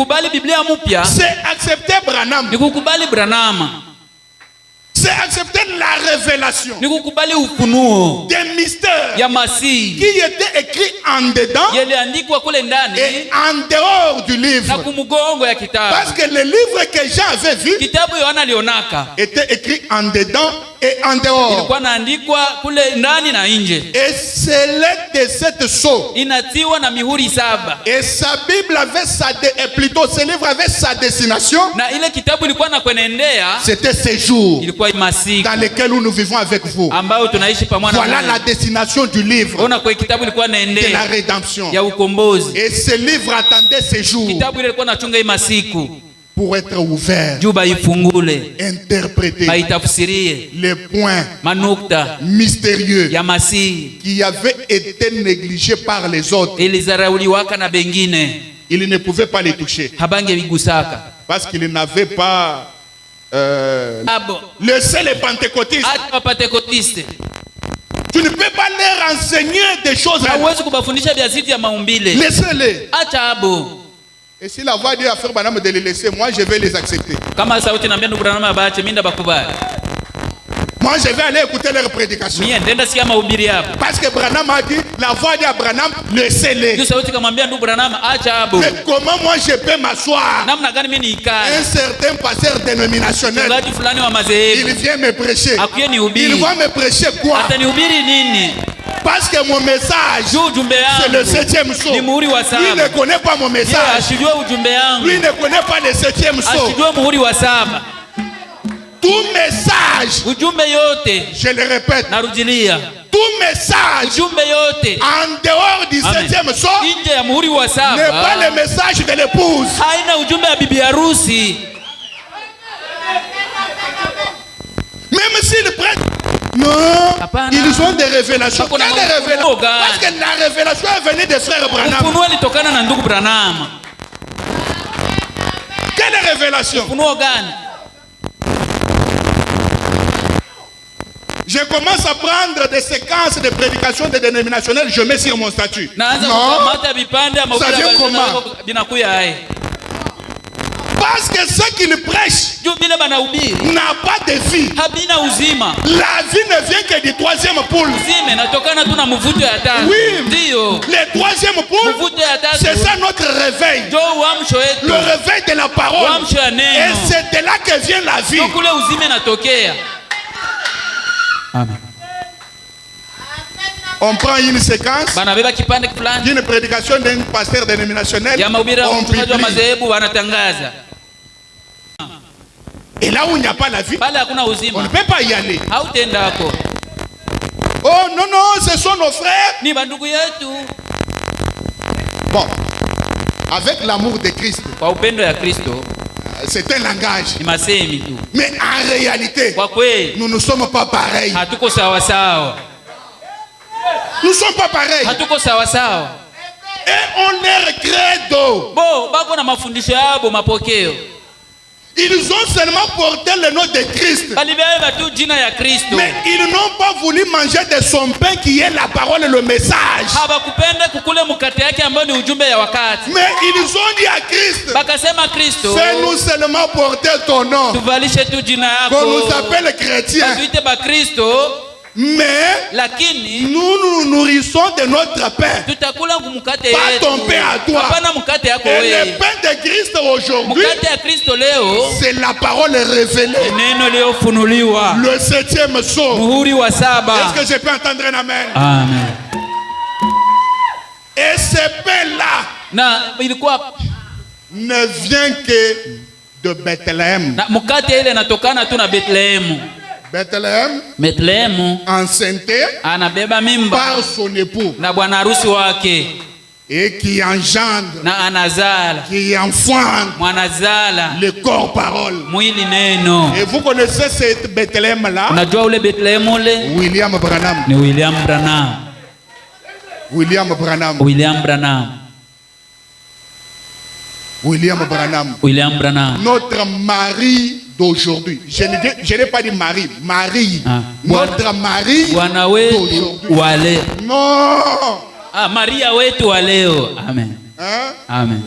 c'est accepter Branham. C'est accepter la révélation des mystères qui étaient écrits en dedans et en dehors du livre. Parce que le livre que Jean avait vu était écrit en dedans et en dehors. Et c'est l'aide de cette sceau. Et sa Bible avait plutôt ce livre avait sa destination. C'était ces jours dans lesquels nous vivons avec vous. Voilà la destination du livre de la rédemption. Et ce livre attendait ces jours pour être ouvert, interprété, les points mystérieux qui avaient été négligés par les autres. Ils ne pouvaient pas les toucher parce qu'ils n'avaient pas laissé les pentecôtistes. Tu ne peux pas leur enseigner des choses. Laissez-les. Et si la voix dit à Frère Branham de les laisser, moi je vais les accepter. Moi je vais aller écouter leur prédication. Parce que Branham a dit, la voix dit à Branham, laissez-les. Mais comment moi je peux m'asseoir? Un certain pasteur dénominationnel, il vient me prêcher. Il va me prêcher quoi? Parce que mon message, c'est le 7e sceau. Lui ne connaît pas mon message. Lui ne connaît pas le 7e sceau. Tout message, je le répète, tout message en dehors du 7e sceau n'est pas le message de l'épouse. Même s'ils prêtent, non, ils ont des révélations. Quelle révélation? Parce que la révélation est venue des frères Branham. Quelle révélation? Je commence à prendre des séquences de prédication des dénominationnels, je mets sur mon statut. Non, ça vient comment? Parce que ceux qui le prêchent n'a pas de vie. La vie ne vient que du 3e pôle. Oui, le 3e pôle, c'est ça notre réveil. Le réveil de la parole. Et c'est de là que vient la vie. Amen. On prend une séquence d'une prédication d'un pasteur dénominationnel. On publie. Et là où il n'y a pas la vie, on ne peut pas y aller. Oh non, non, ce sont nos frères. Bon, avec l'amour de Christ, c'est un langage. Mais en réalité, nous ne sommes pas pareils. Nous ne sommes pas pareils. et ont leur credo. bo bako na mafundisho yabo mapokeo. Ils ont seulement porté le nom de Christ. Balibeba tu jina ya Kristo. Mais ils n'ont pas voulu manger de son pain qui est la parole et le message. Habakupenda kukule mkate yake ambayo ni ujumbe ya wakati. Mais ils ont dit à Christ, Bakasema Kristo, fais-nous seulement porter ton nom, tuvalishe tu jina yako. qu'on nous appelle chrétiens. Tuite ba Kristo, Mais lakini nous nous nourrissons de notre pain. tutakula mkate Pas yetu. ton pain à toi. Hapana mkate yako Et le wewe. pain de Christ aujourd'hui, Mkate ya Kristo leo c'est la parole révélée. neno leo funuliwa. Le 7e sceau. Muhuri wa 7. Est-ce que je peux entendre un amen? Amen. Et ce pain-là Na ilikuwa ne vient que de Bethléem. na mkate ile inatokana tu na Bethlehemu. Bethléem, Bethlehemu enceinte anabeba mimba par son époux na bwana harusi wake et qui engendre, na anazala qui enfante mwanazala le corps parole. mwili neno. Et vous connaissez cette Bethléem-là? Unajua ule Bethlehemu ule William Branham. ni William Branham. William Branham. William Branham. William Branham. William Branham. Notre mari d'aujourd'hui. Je n'ai pas dit mari. Marie. Ah. Notre mari Bwana wetu d'aujourd'hui. wale. Non. Maria wetu wa leo. Amen. Hein? Amen.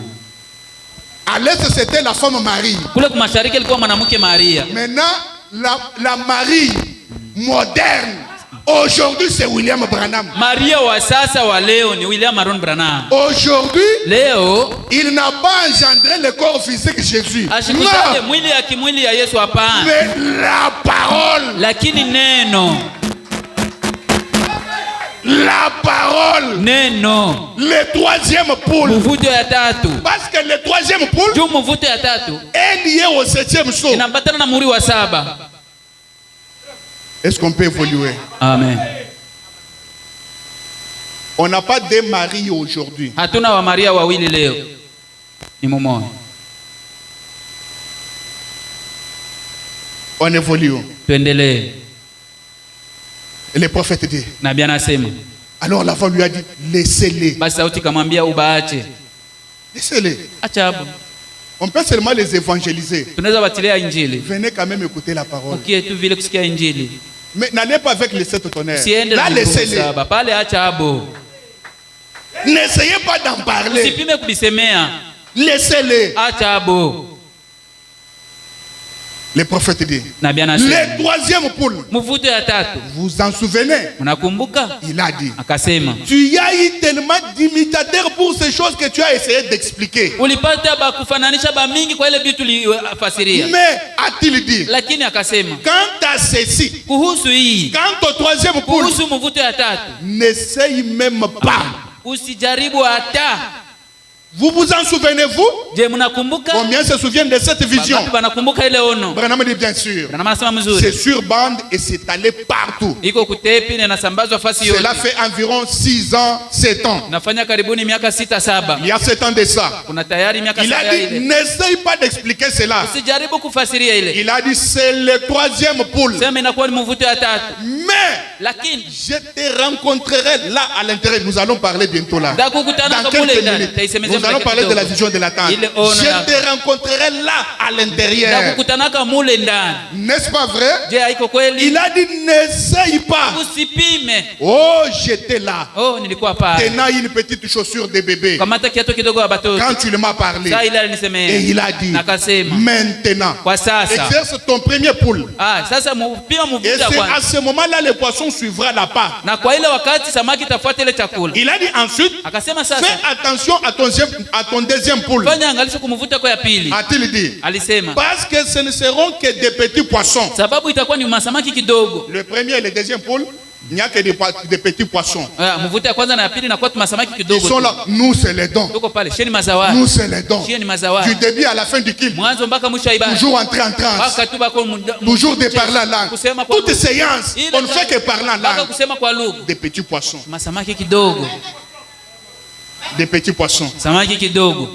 À l'est, c'était la femme Marie. Kule kumashariki alikuwa mwanamke Maria. Maintenant, la Marie moderne, aujourd'hui, c'est William Branham. Maria wa sasa wa leo ni William Aaron Branham. Aujourd'hui, Leo il n'a pas engendré le corps physique de Jésus. ashikutaje Non. mwili ya kimwili ya Yesu hapana. Mais la parole. Lakini neno. La parole. Neno. Le troisième pôle. Mvuto ya tatu. Parce que le troisième pôle Juu mvuto ya tatu est lié au 7e sceau. inambatana na muhuri wa 7. Est-ce qu'on peut évoluer? Amen. On n'a pas de mari aujourd'hui. Hatuna wa Maria wawili leo. Ni mumoja. On évolue. Tuendelee. Et le prophète dit. Nabii anasema. Alors la femme lui a dit, laissez-les. Basi sauti kamwambia ubaache. Laissez-les. Acha hapo. On peut seulement les évangéliser. Tunaweza batilia injili. Venez quand même écouter la parole. Ukie tu vile kusikia injili. Mais n'allez pas avec les 7 tonnerres. Siende Là, na nguvu laissez-les. 7. Pale acha hapo. N'essayez pas d'en parler. Usipime kubisemea. Laissez-les. Acha hapo. Le prophète dit. Nabii anasema. Le troisième poule. Mvuto ya tatu. Vous en souvenez? Unakumbuka? Il a dit. Akasema. Tu as eu tellement d'imitateurs pour ces choses que tu as essayé d'expliquer. Ulipata ba kufananisha ba mingi kwa ile vitu ulifasiria. Mais a-t-il dit? Lakini akasema. Quant à ceci. Kuhusu hii. Quant au troisième poule. Kuhusu mvuto ya tatu. N'essaye même pas. Usijaribu hata. Vous vous en souvenez-vous? Je mnakumbuka? Combien se souviennent de cette vision? Banakumbuka ile ono. Branham dit bien sûr. Branham anasema mzuri. C'est sur bande et c'est allé partout. Iko kutepi na nasambazwa fasi yote. Cela fait environ 6 ans, 7 ans. Nafanya karibuni miaka 6-7. Il y a 7 ans de ça. Kuna tayari miaka Il a 7 dit, ile. n'essaye pas d'expliquer cela. Usijaribu kufasiria ile. Il a dit, c'est le troisième poule. Sema inakuwa ni mvuto ya tatu. Mais, Lakini je te rencontrerai là à l'intérieur. Nous allons parler bientôt là. Ndakukutana Dans kabule quelques ndani. minutes, Taisemezea nous allons parler de la vision de la tente. Ile ono Je yako. te rencontrerai là à l'intérieur. Ndakukutanaka mule ndani. N'est-ce pas vrai? Je haiko kweli? Il a dit, n'essaye pas. Usipime. Oh, j'étais là. Oh, nilikuwa pale. Tenant une petite chaussure de bébé. Kamata kiatu kidogo ya batoto. Quand tu m'as parlé. Saa ile Et alinisemea. il a dit, Nakasema. maintenant, Kwa sasa. exerce ton premier poule. Sasa pima Et mvuto ya c'est à kwanza. ce moment-là, le poisson suivra la part. Na kwa ile wakati samaki tafuata ile chakula. Il a dit ensuite, Akasema sasa. fais attention à ton deuxième poule. Fanya angalisho kumvuta kwa ya pili. A-t-il dit? Alisema. Parce que ce ne seront que des petits poissons. Sababu itakuwa ni masamaki kidogo. Le premier et le deuxième poule, il n'y a que des petits poissons. Mvuto ya kwanza na ya pili na kwa masamaki Ils kidogo. sont là. Nous, c'est les dons. Tuko pale. Sheni mazawadi. Nous, c'est les dons. Sheni mazawadi. Du début à la fin du kill. Mwanzo mpaka mwisho wa ibada. Toujours entrer en transe. Mpaka tu bako Toujours de parler en langue. kusema kwa Toute séance, on ne fait que parler en mpaka langue. kusema kwa lugha. Des petits poissons. Masamaki kidogo. Des petits poissons. Samaki kidogo.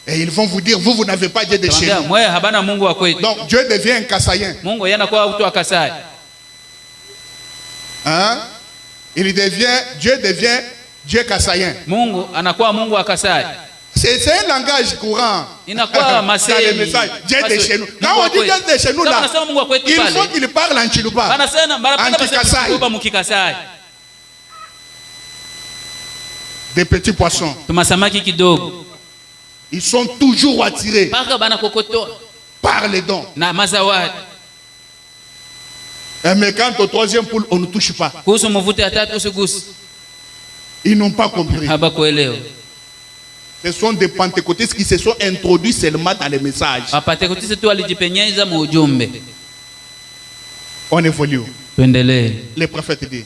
Et ils vont vous dire, vous n'avez pas Dieu de chez nous. Mwe habana Mungu wa kwetu. Donc Dieu devient un Kassaïen. Mungu yeye anakuwa mtu wa Kasai. Hein? Dieu devient Dieu Kassayen. Mungu anakuwa Mungu wa Kasai. C'est un langage courant Inakuwa dans les messages. Dieu de chez nous. Quand on dit Dieu de chez nous là, il faut qu'il parle en Chiluba, en Kikasai. Des petits poissons. Ils sont toujours attirés par les dons. Mais quand au troisième poule, on ne touche pas. Ils n'ont pas compris. Ce sont des pentecôtistes qui se sont introduits seulement dans les messages. On évolue. Les prophètes disent.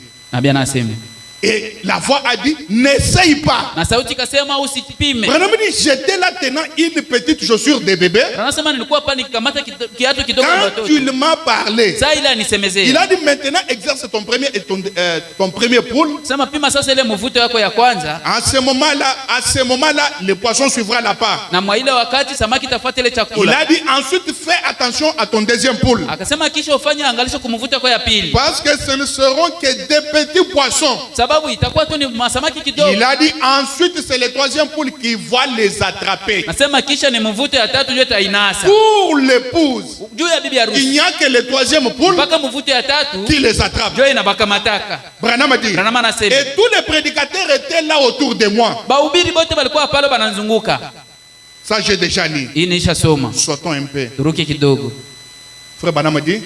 Et la voix a dit, n'essaye pas. Branham dit, j'étais là tenant une petite chaussure de bébé. Quand il m'a parlé, il a dit, maintenant exerce ton premier poule. À ce moment-là, le poisson suivra la part. Il a dit, ensuite fais attention à ton deuxième poule. Parce que ce ne seront que des petits poissons. Il a dit ensuite c'est le troisième poule qui va les attraper. Pour l'épouse, il n'y a que le troisième poule qui les attrape. Branham a dit, et tous les prédicateurs étaient là autour de moi. Ça j'ai déjà lu. Sautons un peu. Frère Branham a dit,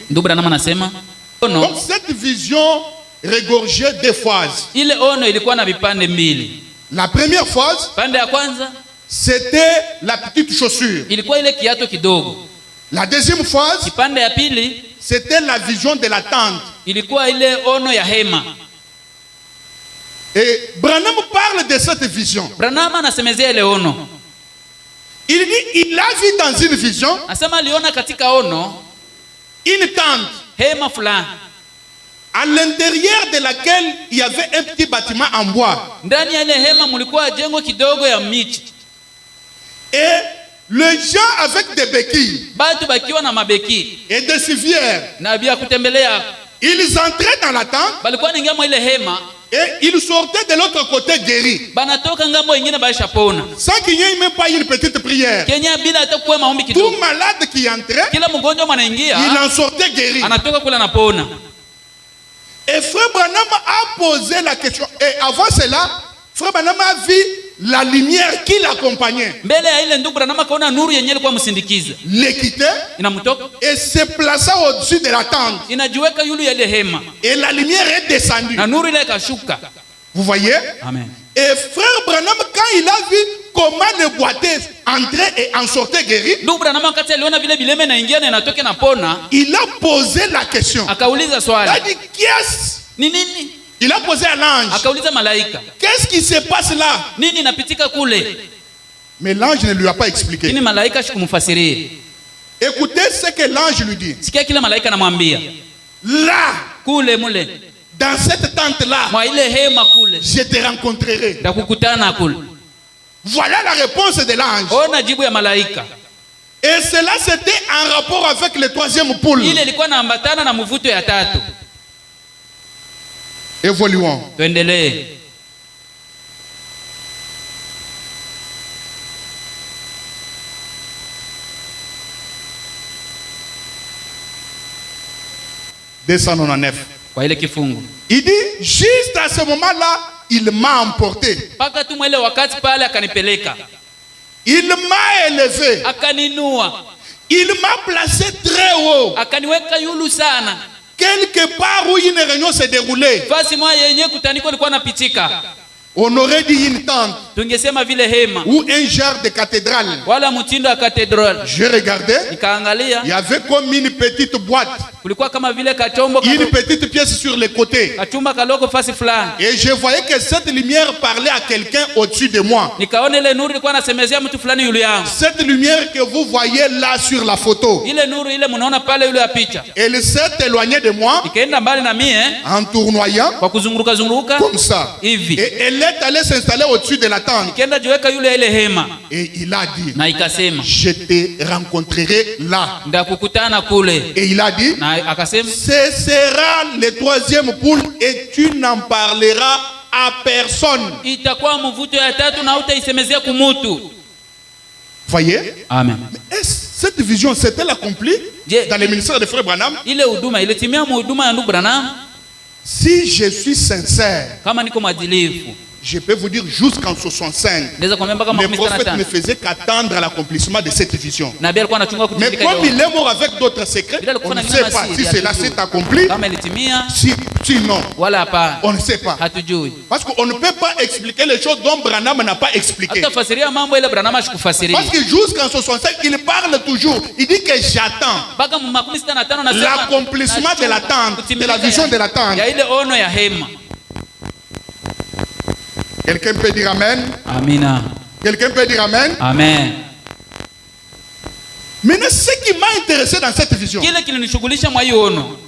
donc cette vision regorgeait des phases. La première phase, c'était la petite chaussure. La deuxième phase, c'était la vision de la tente. Et Branham parle de cette vision. Il dit, il a vu dans une vision une tente à l'intérieur de laquelle il y avait un petit bâtiment en bois. Et les gens avec des béquilles et des civières, ils entraient dans la tente et ils sortaient de l'autre côté guéris. Sans qu'il n'y ait même pas une petite prière. Tout malade qui entrait, il en sortait guéri. Et Frère Branham a posé la question. Et avant cela, Frère Branham a vu la lumière qui l'accompagnait. Les quittait et se plaça au-dessus de la tente. Et la lumière est descendue. Vous voyez? Amen. Et Frère Branham, quand il a vu comment le boiteux entrait et en sortait guéri, il a posé la question. Il a dit, qu'est-ce? Il a posé à l'ange. Qu'est-ce qui se passe là? Mais l'ange ne lui a pas expliqué. Écoutez ce que l'ange lui dit. Là, dans cette tente-là, je te rencontrerai. Voilà la réponse de l'ange. Et cela c'était en rapport avec le troisième poule. Évoluons. Descendons en 9. Il dit, juste à ce moment-là, il m'a emporté. Il m'a élevé. Il m'a placé très haut. Quelque part où une réunion s'est déroulée, on aurait dit une tente ou un genre de cathédrale. Je regardais, il y avait comme une petite boîte, une petite pièce sur les côtés. Et je voyais que cette lumière parlait à quelqu'un au-dessus de moi. Cette lumière que vous voyez là sur la photo, elle s'est éloignée de moi en tournoyant comme ça. Et elle est allée s'installer au-dessus de la tente. Et il a dit, je te rencontrerai là. Et il a dit, ce sera le troisième poule et tu n'en parleras à personne. itakuwa mvuto ya tatu na utaisemezea kumutu. Voyez? Amen. Mais cette vision s'est-elle accomplie dans le ministère de Frère Branham? Ile huduma ile timia huduma ya ndugu Branham. Si je suis sincère, Kama niko mwadilifu, je peux vous dire jusqu'en 65, naweza kuambia mpaka le makumi prophète ne 65. faisait qu'attendre l'accomplissement de cette vision. Nabii alikuwa anachunga Mais kutimilika comme ile. il est mort avec d'autres secrets, on ne sait pas si cela s'est accompli, Kama ilitimia si non, wala hapana. on ne sait pas. Hatujui. Parce qu'on ne peut pas expliquer les choses dont Branham n'a pas expliqué. Hatafasiria mambo ile Branham ashikufasiria. Parce que jusqu'en 65, il parle toujours. Il dit que j'attends Mpaka makumi sita na tano nasema l'accomplissement de l'attente, de la vision de l'attente. ya ile ono ya hema. Quelqu'un peut dire Amen? Amina. Quelqu'un peut dire Amen? Amen. Maintenant, ce qui m'a intéressé dans cette vision, Kile kilinishughulisha mwa hiyo ono.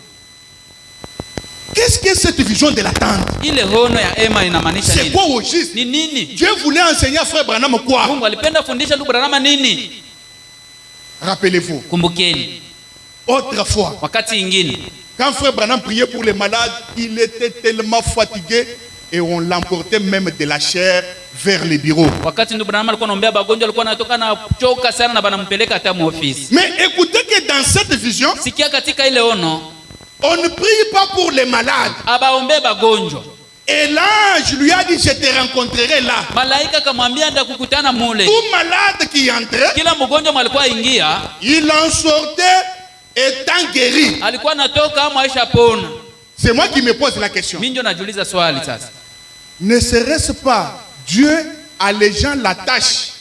qu'est-ce que cette vision de l'attente? Ile ono ya hema inamaanisha C'est nini? quoi au juste? Ni nini? Dieu voulait enseigner à Frère Branham quoi? Mungu alipenda fundisha ndugu Branham nini? Rappelez-vous, Kumbukeni. autrefois, Wakati ingine quand Frère Branham priait pour les malades, il était tellement fatigué et on l'emportait même de la chair vers les bureaux. wakati ndugu Branham alikuwa anaombea wagonjwa alikuwa anatoka na choka sana na banampeleka hata mu ofisi. Mais écoutez que dans cette vision, Sikia katika ile ono, on ne prie pas pour les malades. abaombee wagonjwa. Et l'ange lui a dit, je te rencontrerai là. Malaika kamwambia ndakukutana mule. Tout malade qui entrait, Kila mgonjwa alikuwa ingia, il en sortait étant guéri. alikuwa anatoka ama aisha pona. C'est moi qui me pose la question. Mimi ndio najiuliza swali sasa. Ne serait-ce pas Dieu allégeant la tâche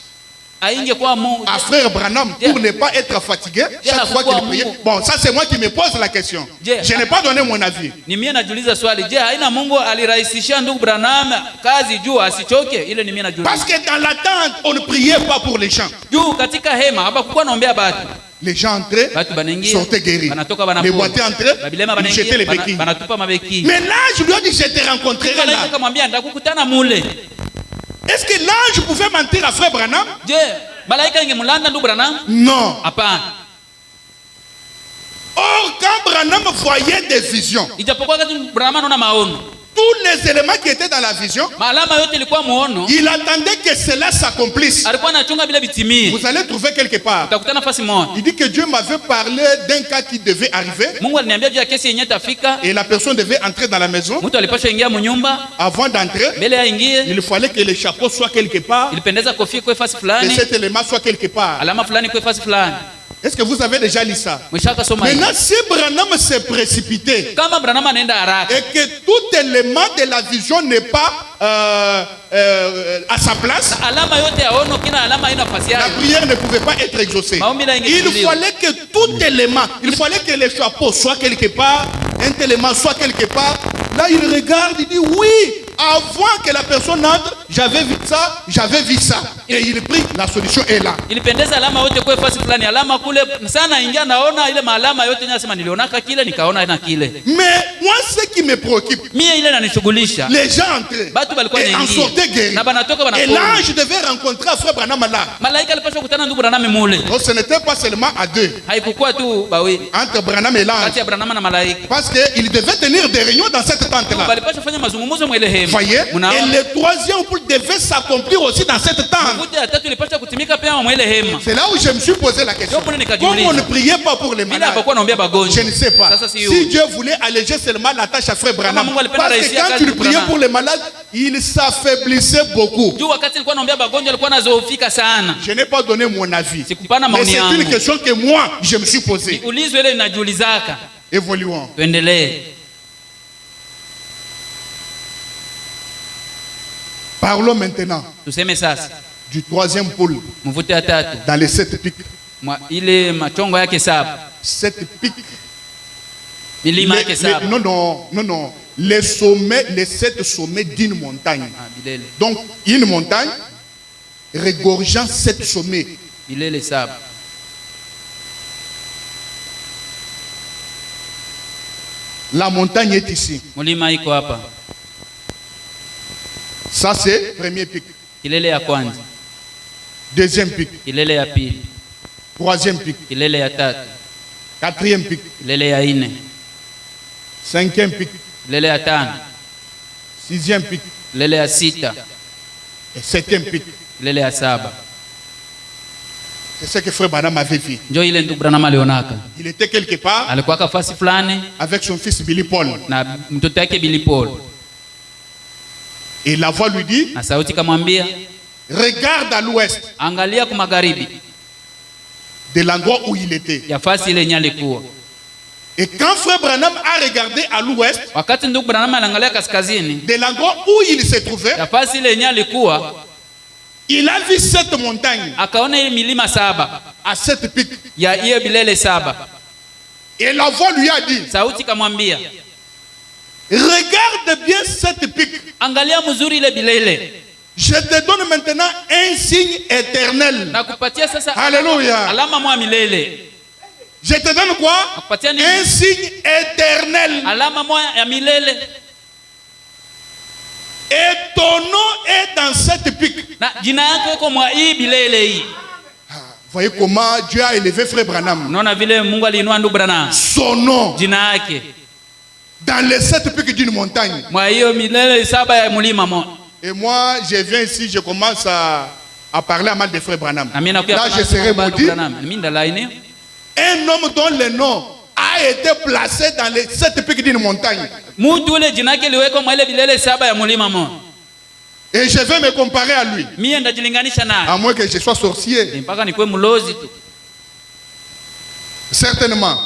Aingekuwa Mungu à Frère Branham pour ne pas être fatigué chaque fois qu'il priait? Bon, ça c'est moi qui me pose la question. Je n'ai pas donné mon avis. ni mimi najiuliza swali, je, haina Mungu alirahisishia ndugu Branham kazi juu asichoke? Ile ni mimi najiuliza. Parce que dans l'attente, on ne priait pas pour les gens. Juu katika hema hapakuwa naombea batu. Les gens entraient, Batu banaingia, sortaient guéris. banatoka Les banapona. boiteux entraient, Babilema ils jetaient les banaingia, béquilles. banatupa mabeki. Mais l'ange lui a dit, je te rencontrerai Malaika là. kamwambia ndakukutana mule. Est-ce que l'ange pouvait mentir à Frère Branham? Je, malaika ingemlanda ndugu Branham? Non. Hapana. Or, quand Branham voyait des visions, Ijapokuwa wakati Branham anaona maono, tous les éléments qui étaient dans la vision, maalama yote ilikuwa muono, il attendait que cela s'accomplisse. alikuwa anachunga bila bitimii. Vous allez trouver quelque part. Utakutana nafasi moja. Il dit que Dieu m'avait parlé d'un cas qui devait arriver Mungu aliniambia juu ya kesi yenye tafika, et la personne devait entrer dans la maison. mtu alipaswa ingia munyumba, Avant d'entrer, mbele ya ingie, il fallait que le chapeau soit quelque part, ilipendeza kofia kwa fasi que fulani, cet élément soit quelque part. alama fulani kwa fasi fulani. Est-ce que vous avez déjà lu ça? Mwishaka soma hiyo. Maintenant, si Branham s'est précipité Kama Branham anaenda haraka et que tout élément de la vision n'est pas à sa place, alama yote ya ono, kila alama haina nafasi la yake. prière ne pouvait pas être exaucée. Il fallait que tout élément, il fallait que le chapeau soit quelque part, un élément soit quelque part. Là, il regarde, il dit oui, avant que la personne entre, j'avais vu ça, j'avais vu ça. Et il prie, la solution est là. Ilipendeza alama yote kwa fasi fulani, alama kule sana ingia naona ile maalama yote nasema nilionaka kile nikaona na kile. Mais moi, ce qui me préoccupe, Mie ile inanishughulisha. les gens entraient Batu balikuwa et en naingia. sortaient guéris. Na banatoka Et banapona. l'ange devait rencontrer Frère Branham là. Malaika alipaswa kukutana ndugu Branham mule. Donc ce n'était pas seulement à deux, Haikukuwa tu bawili. entre Branham et l'ange. Kati ya Branham na malaika. Parce qu'il devait tenir des réunions dans cette tente-là. Balipaswa fanya mazungumzo mwele hema. Voyez? Et le troisième poule devait s'accomplir aussi dans cette tente. Mvuti ya tatu ilipaswa kutimika pia mwele hema. C'est là où je me suis posé la question. Comme on ne priait pas pour les Bila malades, hapakuwa naombea wagonjwa. je ne sais pas. Sasa si Si Dieu voulait alléger seulement la tâche à Frère Branham, Mungu alipenda parce que rahisishia quand kazi il priait Branham. pour les malades, il s'affaiblissait beaucoup. Juu wakati nilikuwa naombea wagonjwa alikuwa nazoofika sana. Je n'ai pas donné mon avis. Sikupana Mais maoni c'est yangu. une question que moi, je me suis posée. Ulizo ile inajiulizaka. Évoluons. Tuendelee. Parlons maintenant Tuseme sasa du troisième pôle mvuti ya tatu dans les 7 pics. ile machongo yake saba, 7 pics. milima yake saba. Non. Les sommets, les 7 sommets d'une montagne. Ah, bilele. Donc, une montagne regorgeant 7 sommets. Bilele saba. La montagne est ici. Mulima iko hapa. Ça, c'est le premier pic. Kilele ya kwanza, Deuxième pic. kilele ya pili, Troisième pic. kilele ya tatu, Quatrième pic. kilele ya ine, Cinquième pic. kilele ya tano, Sixième pic. lele ya sita, et 7e pic. lele ya saba. C'est ce que frère Branham avait vu. Njo ile ndugu Branham alionaka. Il était quelque part Alikuwa kafasi fulani avec son fils Billy Paul. na mtoto yake Billy Paul. Et la voix lui dit, Na sauti kamwambia, regarde à l'ouest angalia kwa magharibi de l'endroit où il était. ya fasi ile nyali kuwa. Et quand frère Branham a regardé à l'ouest Wakati ndugu Branham aliangalia kaskazini de l'endroit où il se trouvait, ya fasi ile nyali kuwa, il a vu cette montagne akaona ile milima saba à 7 pics. ya hiyo bilele saba. Et la voix lui a dit, Sauti kamwambia, regarde bien cette pic. angalia mzuri ile bilele. Je te donne maintenant un signe éternel. Na kupatia sasa Alléluia. alama mwa milele. Je te donne quoi? Nakupatia nini? Un signe éternel. Alama mwa ya milele. Et ton nom est dans cette pic. Na jina yako iko mwa hii bilele hii. Voyez comment Dieu a élevé frère Branham. Unaona vile Mungu aliinua ndugu Branham. Son nom Jina yake dans les 7 pics d'une montagne. mwa hiyo milele saba ya mulima mo. Et moi, je viens ici, je commence à parler à mal de frère Branham. Na mimi nakuja Là, je serai maudit. Mimi ndalaini. Un homme dont le nom a été placé dans les 7 pics d'une montagne. Mtu ule jina yake liweko mwa ile bilele saba ya mulima mo. Et je vais me comparer à lui. Mimi ndajilinganisha naye. À moins que je sois sorcier. Mpaka nikuwe mlozi tu. Certainement.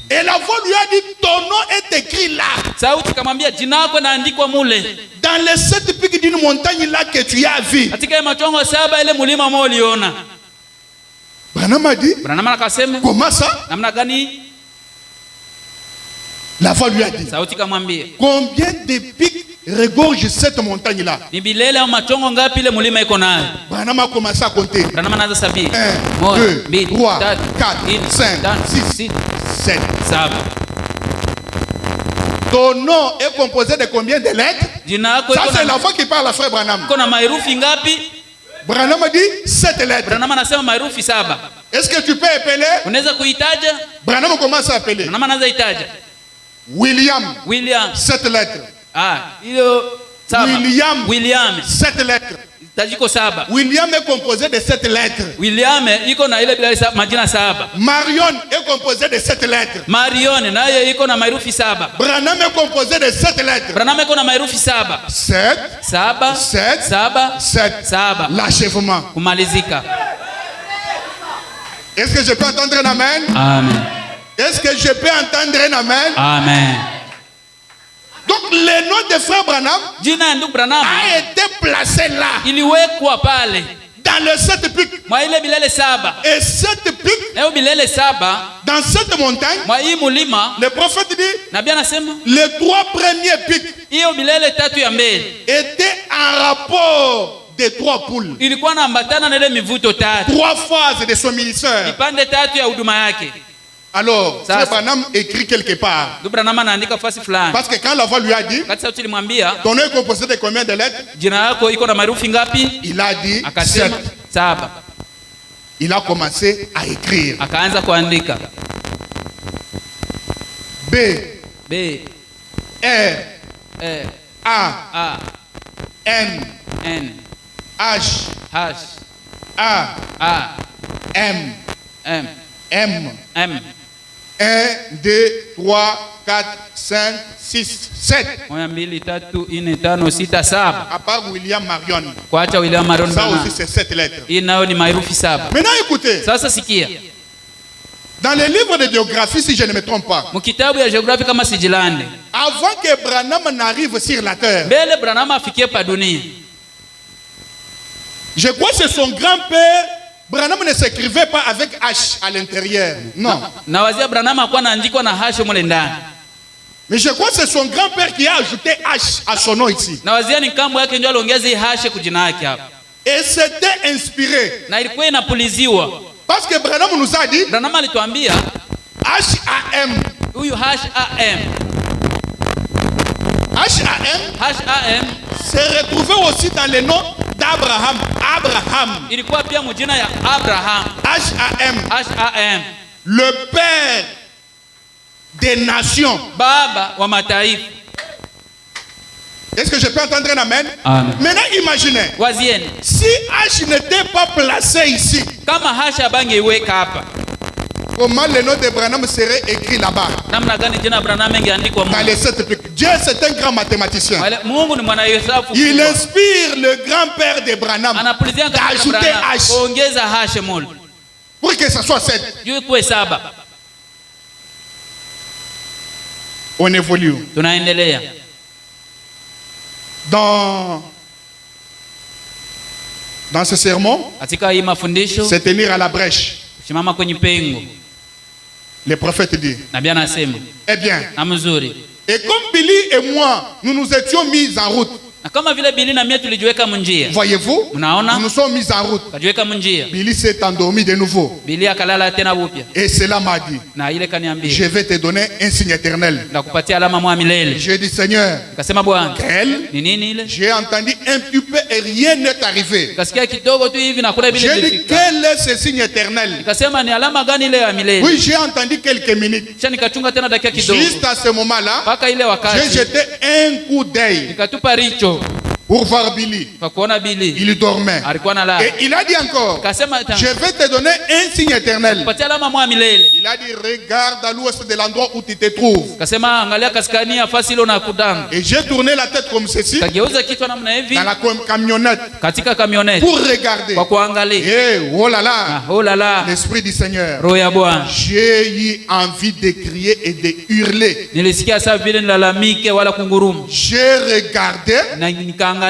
Et la voix lui a dit, ton nom est écrit là. Sauti kamwambia jina lako naandikwa mule. Dans les 7 pics d'une montagne là que tu as vu. Katika ile machongo saba ile mulima mo uliona. Branham a dit, Branham akasema, comment ça? namna gani? La voix lui a dit, Sauti kamwambia, combien de pics regorge cette montagne là? ni bilele au machongo ngapi ile mulima iko nayo? Branham a commencé à compter. Branham anaanza sabini. 1, 2, 3, 4, 5, 6, 7. Saba. Ton nom est composé de combien de lettres? Jina lako Ça iko c'est na la voix qui parle à frère Branham. iko na mairufi ngapi? Branham a dit 7 lettres. Branham anasema mairufi saba. Est-ce que tu peux appeler? Unaweza kuitaja? Branham commence à appeler. Branham anaanza itaja. William, 7 lettres. Hiyo saba. William 7 lettres. tajiko saba. William est composé de 7 lettres. William iko na ile bila majina saba. Marion est composé de 7 lettres. Marion nayo iko na mairufi saba. Branham est composé de 7 lettres. Branham iko na mairufi saba. 7, Saba, 7, saba, 7. saba. L'achèvement. Kumalizika. Est-ce que je peux entendre un amen? Amen. Est-ce que je peux entendre un amen? Amen. Donc le nom de frère Branham Jina ya ndugu Branham a été placé là, iliwekwa pale dans les 7 pics. mwa ile bilele saba. Et 7 pics, Na hiyo bilele saba dans cette montagne, mwa hii mulima, le prophète dit, nabii anasema les 3 premiers pics hiyo bilele tatu ya mbele étaient en rapport des 3 poules. ilikuwa naambatana na ile mivuto tatu, 3 phases de son ministère. ipande tatu ya huduma yake. Alors, Ça, frère Branham écrit quelque part. Ndugu Branham anaandika fasi fulani. Parce que quand la voix lui a dit, Wakati sauti ilimwambia ton nom est composé de combien de lettres? jina lako iko na marufi ngapi? Il a dit 7. Akasema saba. Il a commencé à écrire. Akaanza kuandika B, B R, E A, A N, N H, H A, A M, M M. M 1, 2, 3, 4, 5, 6, 7. 1 2 3 4 5 6 7. À part William Marion. Kuacha William Marion. Ça aussi c'est 7 lettres. Hii nayo ni mairufi saba. Maintenant écoutez. Sasa sikia. Dans les livres de biographie, si je ne me trompe pas, Mkitabu ya geography kama sijilande, avant que Branham n'arrive sur la terre, mbele Branham afikie pa dunia, je crois que c'est son grand-père. Branham ne s'écrivait pas avec H à l'intérieur. Non. Na wazia Branham hakuwa anaandikwa na H mule ndani. Mais je crois que c'est son grand-père qui a ajouté H à son nom ici. Na wazia ni kambo yake ndio aliongeza hii H kujina yake hapa. Et c'était inspiré. Na ilikuwa inapuliziwa. Parce que Branham nous a dit, Branham alituambia H-A-M. huyu H-A-M. H-A-M. H-A-M se retrouvait aussi dans le nom d'Abraham. Abraham. ilikuwa pia mjina ya Abraham. H-A-M. H-A-M. Le père des nations. Baba wa mataifa. Est-ce que je peux entendre un amen? Amen. Maintenant, imaginez. Wazieni Si H n'était pas placé ici, kama hasha bangeiweka hapa, comment le nom de Branham serait écrit là-bas? namna gani jina Branham ingeandikwa Dans les 7 pics. Dieu, c'est un grand mathématicien. Mungu ni mwanahesabu. Il inspire le grand-père de Branham Anapulizia katika d'ajouter Branham H kuongeza hashe mole pour que ça soit 7. juu kuwe 7. On évolue. Tunaendelea Dans ce sermon, katika hii mafundisho, c'est tenir à la brèche. simama kwenye pengo. Le prophète dit, Nabii anasema, eh bien, na mzuri, et comme Billy et moi, nous nous étions mis en route. na kama vile Bili na mimi tulijiweka munjia. Voyez-vous, Mnaona? nous nous sommes mis en route. Kajiweka munjia. Billy s'est endormi de nouveau. Bili akalala tena upya. Et cela m'a dit, Na ile kaniambia, je vais te donner un signe éternel. ndakupatia alama mwa milele. J'ai dit, Seigneur, Nikasema Bwana, quel? ni nini ile? J'ai entendu un petit peu et rien n'est arrivé. Kasikia kidogo tu hivi na kule Bili J'ai dit, ilifika. quel est ce signe éternel? Nikasema ni alama gani ile ya milele? Oui, j'ai entendu quelques minutes. Kisha nikachunga tena dakika kidogo. Juste à ce moment-là, Paka ile j'ai wakati jeté un coup d'œil nikatupa richo pour voir Billy. kwa kuona Bili. Il dormait. Alikuwa analala. Et il a dit encore, Kasema je vais te donner un signe éternel. kupatia alama mwa milele. Il a dit, regarde à l'ouest de l'endroit où tu te trouves. Kasema angalia kaskani ya fasi ile unakutana. Et j'ai tourné la tête comme ceci, Kageuza kichwa namna hivi dans la camionnette, katika kamioneti pour regarder. kwa kuangalia. Et oh là Ah, là, oh la la, l'Esprit du Seigneur. roho ya Bwana. J'ai eu envie de crier et de hurler. Nilisikia saa vile nilalamike wala kunguruma. J'ai regardé, Na nikaangalia,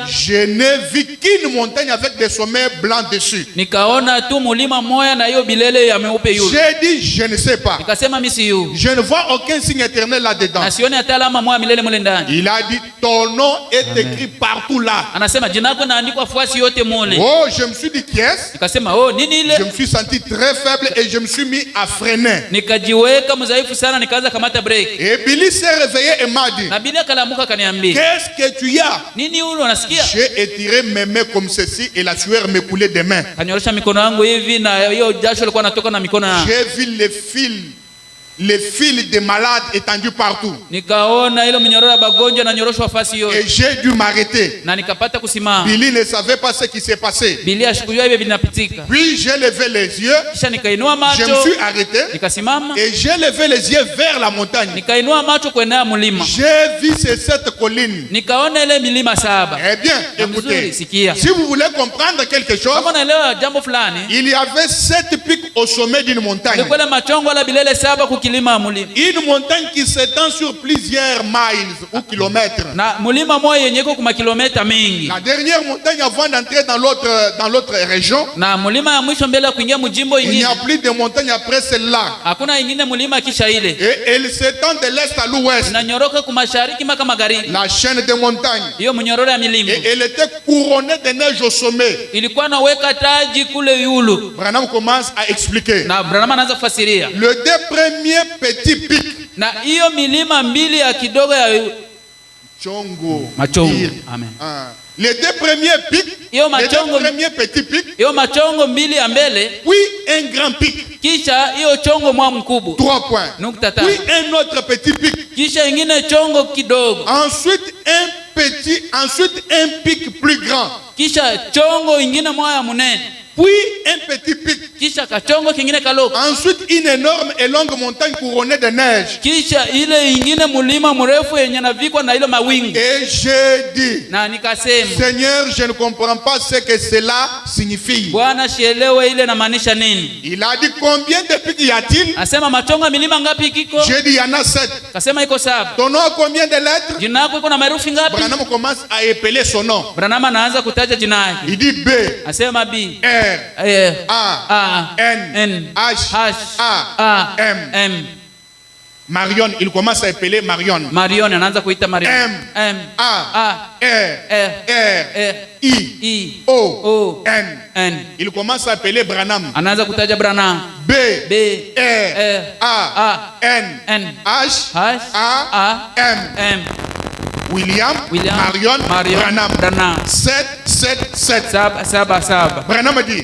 je n'ai vu qu'une montagne avec des sommets blancs dessus. nikaona tu mulima moya na hiyo bilele ya meupe yule. J'ai dit, je ne sais pas. Nikasema mimi si yu. Je ne vois aucun signe éternel là-dedans. Na sioni hata alama moya milele mule ndani. Il a dit, ton nom est écrit partout là. Anasema jina lako naandikwa fuasi yote mule. Oh, je me suis dit, qui est-ce? Nikasema oh, nini ile? Je me suis senti très faible et je me suis mis à freiner. Nikajiweka mzaifu sana, nikaanza kamata break. Et Billy s'est réveillé et m'a dit, Na Bili akalamuka kaniambia, qu'est-ce que tu as? nini ule unasikia? J'ai étiré mes mains comme ceci et la sueur me coulait des mains. Kanyorosha mikono yangu hivi na hiyo jasho ilikuwa natoka na mikono yangu. J'ai vu les fils des malades étendus partout. Nikaona ile mnyororo ya bagonjwa na nyoroshwa fasi Et yote. j'ai dû m'arrêter. Na nikapata kusimama. Billy ne savait pas ce qui s'est passé. Bili ashikujua hivi vinapitika. Puis j'ai levé les yeux, Kisha nikainua je me macho, suis arrêté nikasimama, et j'ai levé les yeux vers la montagne. nikainua macho kuendea mlima. J'ai vu ces 7 collines. Nikaona ile milima 7. Eh bien, Na mzuri, écoutez, sikia. si vous voulez comprendre quelque chose, Kama naelewa jambo fulani, il y avait 7 pics au sommet d'une montagne. ilikuwa ile machongo la bilele 7 kukilima mlima. Une montagne qui s'étend sur plusieurs miles ou kilomètres. Na mlima moja yenye iko kuma kilomita mingi. La dernière montagne avant d'entrer dans l'autre région, Na mlima ya mwisho mbele ya kuingia mjimbo il n'y ingine. a plus de montagne après celle-là. Hakuna ingine mlima kisha ile. Et elle s'étend de l'est à l'ouest. Inanyoroka kumashariki mpaka magharibi. La chaîne des montagnes. Hiyo mnyororo ya milima. Et elle était couronnée de neige au sommet. Ilikuwa naweka taji kule yulu. Branham commence à expliquer. Na Branham anaanza kufasiria. Le 2 premiers petits pics. Na hiyo milima mbili ya kidogo ya Chongo. machongo. Ir. Amen. Ah. Les 2 premiers pics. Hiyo Les 2 machongo, premiers petits pics. hiyo machongo mbili ya mbele, Puis un grand pic. kisha hiyo chongo mwa mkubwa. 3 points. Nukta tano. Puis un autre petit pic. Kisha ingine chongo kidogo. Ensuite un pic plus grand. Kisha chongo ingine moya munene. Puis un petit pic. Kisha kachongo kingine kaloko. Ensuite une énorme et longue montagne couronnée de neige. Kisha ile ingine mulima mrefu yenye navikwa na ile mawingu. Et j'ai dit, Na nikasema, Seigneur, je ne comprends pas ce que cela signifie. Bwana sielewe ile inamaanisha nini. Il a dit, combien de pics y a-t-il? Asema machongo milima ngapi kiko? J'ai dit, il y en a 7. Kasema iko 7. Ton nom a combien de lettres? Jina lako iko na maherufi ngapi? Branham commence à épeler son nom. Branham anaanza kutaja jina yake. Il dit B, Asema B, R, A, N, H, A, M. Marion, il commence à épeler Marion. Marion anaanza kuita Marion. M, A, R, I, O, N. Il commence à appeler Branham. Anaanza kutaja Branham. B, R, A, N, H, A, M. William, Marion, Branham. 7. Saba. Branham dit.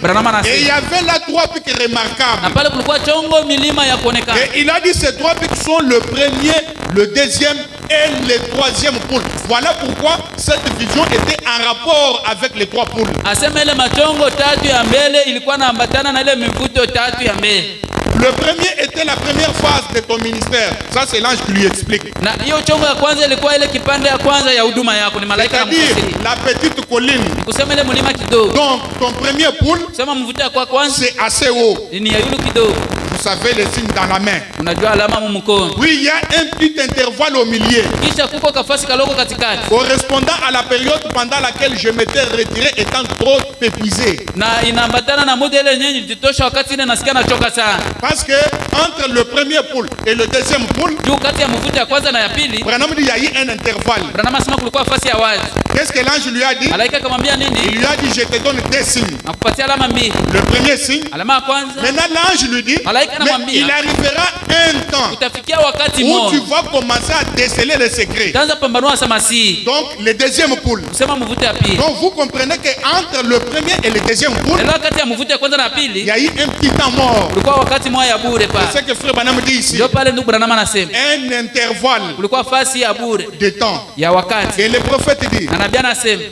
Et il y avait là 3 pics remarquables. Na pale kulikuwa chongo milima ya kuonekana. Et il a dit ces 3 pics sont le premier, le deuxième et le troisième poule. Voilà pourquoi cette vision était en rapport avec les trois poules. Asema ile machongo tatu ya mbele ilikuwa inaambatana na ile mivuto tatu ya mbele. Le premier était la première phase de ton ministère. Ça c'est l'ange qui lui explique. Na hiyo chongo ya kwanza ilikuwa ile kipande ya kwanza ya huduma yako, ni malaika anamfasiria. La petite colline. Kusema ile mlima kidogo. Donc ton premier poule, kusema mvuto ya kwanza c'est assez haut. Ni ya yulu kidogo. Vous savez les signes dans la main. Unajua alama mumukono. Oui, il y a un petit intervalle au milieu. Kisha kuko kafasi kaloko katikati. Correspondant à la période pendant laquelle je m'étais retiré étant trop épuisé. Na inaambatana na muda ile nyenye jitosha wakati ile nasikia nachoka sana. Parce que entre le premier poule et le deuxième poule, juu kati ya mvuto ya kwanza na ya pili, Branham dit il y a eu un intervalle. Branham asema kulikuwa fasi ya wazi. Qu'est-ce que l'ange lui a dit? Malaika akamwambia nini? Il lui a dit je te donne deux signes. Nakupatia alama mbili. Le premier signe. Alama ya kwanza. Maintenant l'ange lui dit malaika anamwambia il arrivera un temps utafikia wakati où tu vas commencer à déceler les secrets. Tanza pambanua samasi. Donc le deuxième poule. Kusema mvuto ya pili. Donc vous comprenez que entre le premier et le deuxième poule, wakati ya mvuto ya kwanza na pili, il y a eu un petit temps mort. Kulikuwa wakati moja ya bure pa. C'est ce que frère Branham dit ici. Ndio pale ndugu Branham anasema. Un intervalle. Kulikuwa fasi ya bure de temps. Ya wakati. Et le prophète dit. Na nabii anasema.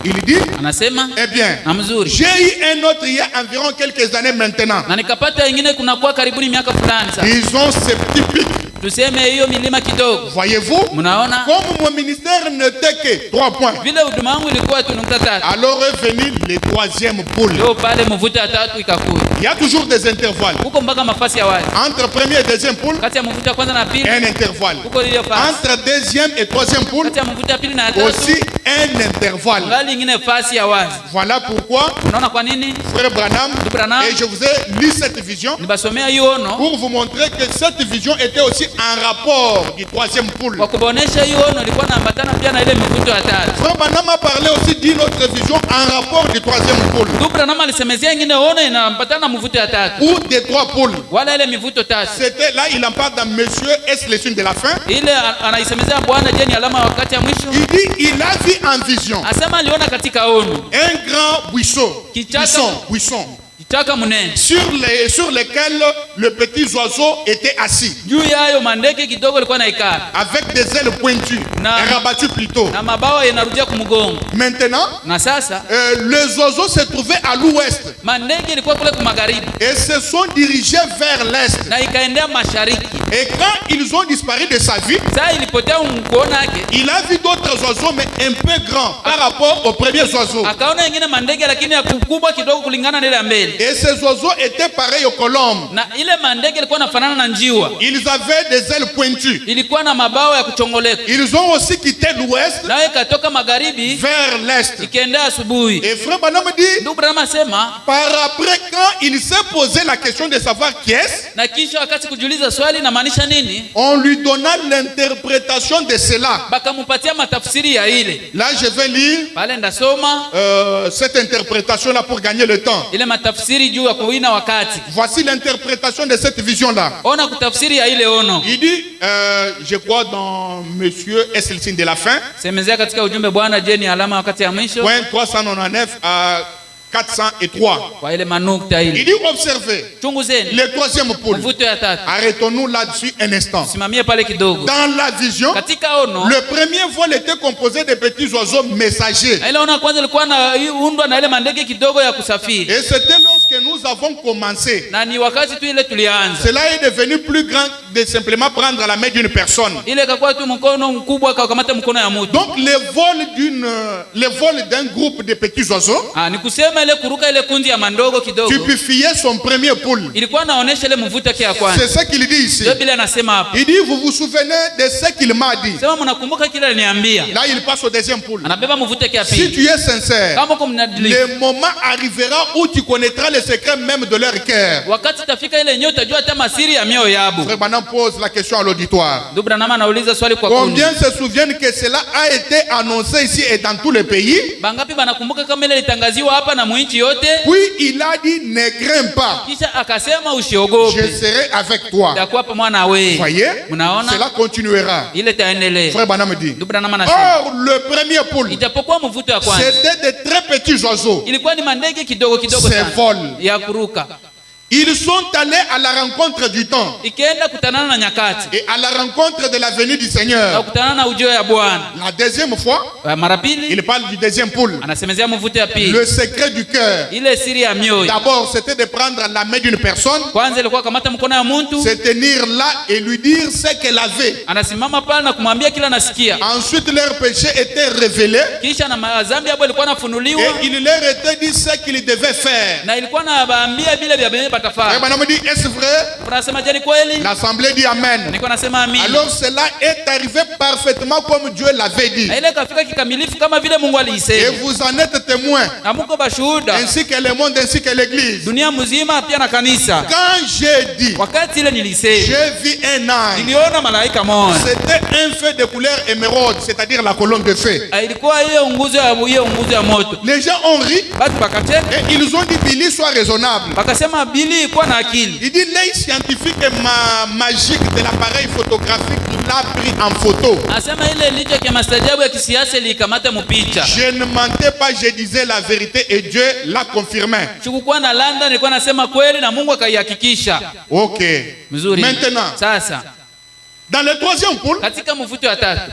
Il dit. Anasema. Eh bien. Na mzuri. J'ai eu un autre il y a environ quelques années maintenant. Na nikapata wengine kunakuwa karibuni miaka fulani sasa. Ils ont ces petits pics. Tuseme hiyo milima kidogo. Voyez-vous? Mnaona? Comme mon ministère n'était que 3 points. Vile huduma yangu ilikuwa tu nukta tatu. Alors est venu le troisième poule. Ndio pale mvuto ya tatu ikakuja. Il y a toujours des intervalles. Huko mpaka mafasi ya wazi. Entre premier et deuxième poule. Kati ya mvuto ya kwanza na pili. Un intervalle. Huko ile fasi. Entre deuxième et troisième poule. Kati ya mvuto ya pili na tatu. Aussi un intervalle. Ngali ingine fasi ya wazi. Voilà pourquoi. Unaona kwa nini? Frère Branham. Et je vous ai lu cette vision. Nibasomea hiyo ono. Pour vous montrer que cette vision était aussi en rapport du troisième poule. Kwa kubonesha hiyo ono ilikuwa inaambatana pia na ile mvuto ya tatu. Frère Branham a parlé aussi d'une autre vision en rapport du troisième poule. Ndugu Branham alisemezea ingine ono inaambatana na mvuto ya tatu. Ou des trois poules. Wala ile mivuto tatu. C'était là il en parle dans Monsieur est-ce le signe de la fin? Ile anaisemezea Bwana je ni alama wakati ya mwisho? Il dit il a vu en vision. Asema aliona katika ono. Un grand buisson. Buisson. Sur lesquels le petit oiseau était assis. Avec des ailes pointues. Rabattues plutôt. Maintenant, les oiseaux se trouvaient à l'ouest. Et se sont dirigés vers l'est. Et quand ils ont disparu de sa vue, il a vu d'autres oiseaux mais un peu grands par rapport aux premiers oiseaux. Et ces oiseaux étaient pareils aux colombes. Ils avaient des ailes pointues. Ils ont aussi quitté l'ouest vers l'est. Et frère Branham dit, par après quand il s'est posé la question de savoir qui est-ce, on lui donna l'interprétation de cela. Là je vais lire cette interprétation là pour gagner le temps. Voici l'interprétation de cette vision-là. Il dit, je crois dans Monsieur est-ce le signe de la fin? Point 399 à 403. Il dit observez le troisième pôle. Arrêtons-nous là-dessus un instant. Dans la vision, le premier vol était composé de petits oiseaux messagers. Et c'était lorsque nous avons commencé. Cela est devenu plus grand de simplement prendre la main d'une personne. Donc le vol d'un groupe de petits oiseaux, tu peux fier son premier poule. C'est ce qu'il dit ici. Il dit, vous vous souvenez de ce qu'il m'a dit. Là il passe au deuxième poule. Si tu es sincère, le moment arrivera où tu connaîtras les secrets même de leur cœur. Frère Branham pose la question à l'auditoire. Combien se souviennent que cela a été annoncé ici et dans tous les pays? Puis il a dit, ne crains pas, je serai avec toi. Voyez, cela continuera. Frère Branham dit, or le premier poule, c'était de très petits oiseaux. C'est vol. Ils sont allés à la rencontre du temps ikaenda kutanana na nyakati et à la rencontre de la venue du Seigneur. na kutanana na ujio ya Bwana. La deuxième fois, Mara pili il parle du deuxième poule. anasemezea mvuto ya pili, Le secret du cœur. ile siri ya mioyo. D'abord, c'était de prendre la main d'une personne, Kwanza ilikuwa kamata mkono ya mtu, se tenir là et lui dire ce qu'elle avait. anasimama pale na kumwambia kila nasikia. Ensuite, leur péché était révélé Kisha na madhambi yao ilikuwa nafunuliwa, et il leur était dit ce qu'ils devaient faire. na ilikuwa na baambia vile vya benye Et batafanya. maintenant, on me dit, est-ce vrai? Unasema je, ni kweli? L'assemblée dit Amen. Niko nasema amini. Alors cela est arrivé parfaitement comme Dieu l'avait dit. Na ile kafika kikamilifu kama vile Mungu Et aliisema. vous en êtes témoins, Na Mungu bashuhuda ainsi que le monde, ainsi que l'église. dunia mzima pia na kanisa. Quand j'ai dit, Wakati ile nilisema, j'ai vu un ange, niliona malaika moja. c'était un feu de couleur émeraude, c'est-à-dire la colonne de feu. Ilikuwa ile nguzo ya moto. Les gens ont ri Batu bakacheka, et ils ont dit, Billy, sois raisonnable. bakasema Bili ikuwa na akili. Il dit, l'œil scientifique et magique de l'appareil photographique l'a pris en photo. Asema ile licho kia mastajabu ya kisiasa ilikamata mupicha. Je ne mentais pas, je disais la vérité et Dieu l'a confirmé. Sikukuwa na landa, nilikuwa nasema kweli na Mungu akaihakikisha. Ok. Mzuri. Maintenant, Sasa dans le troisième poule, katika mvuto ya tatu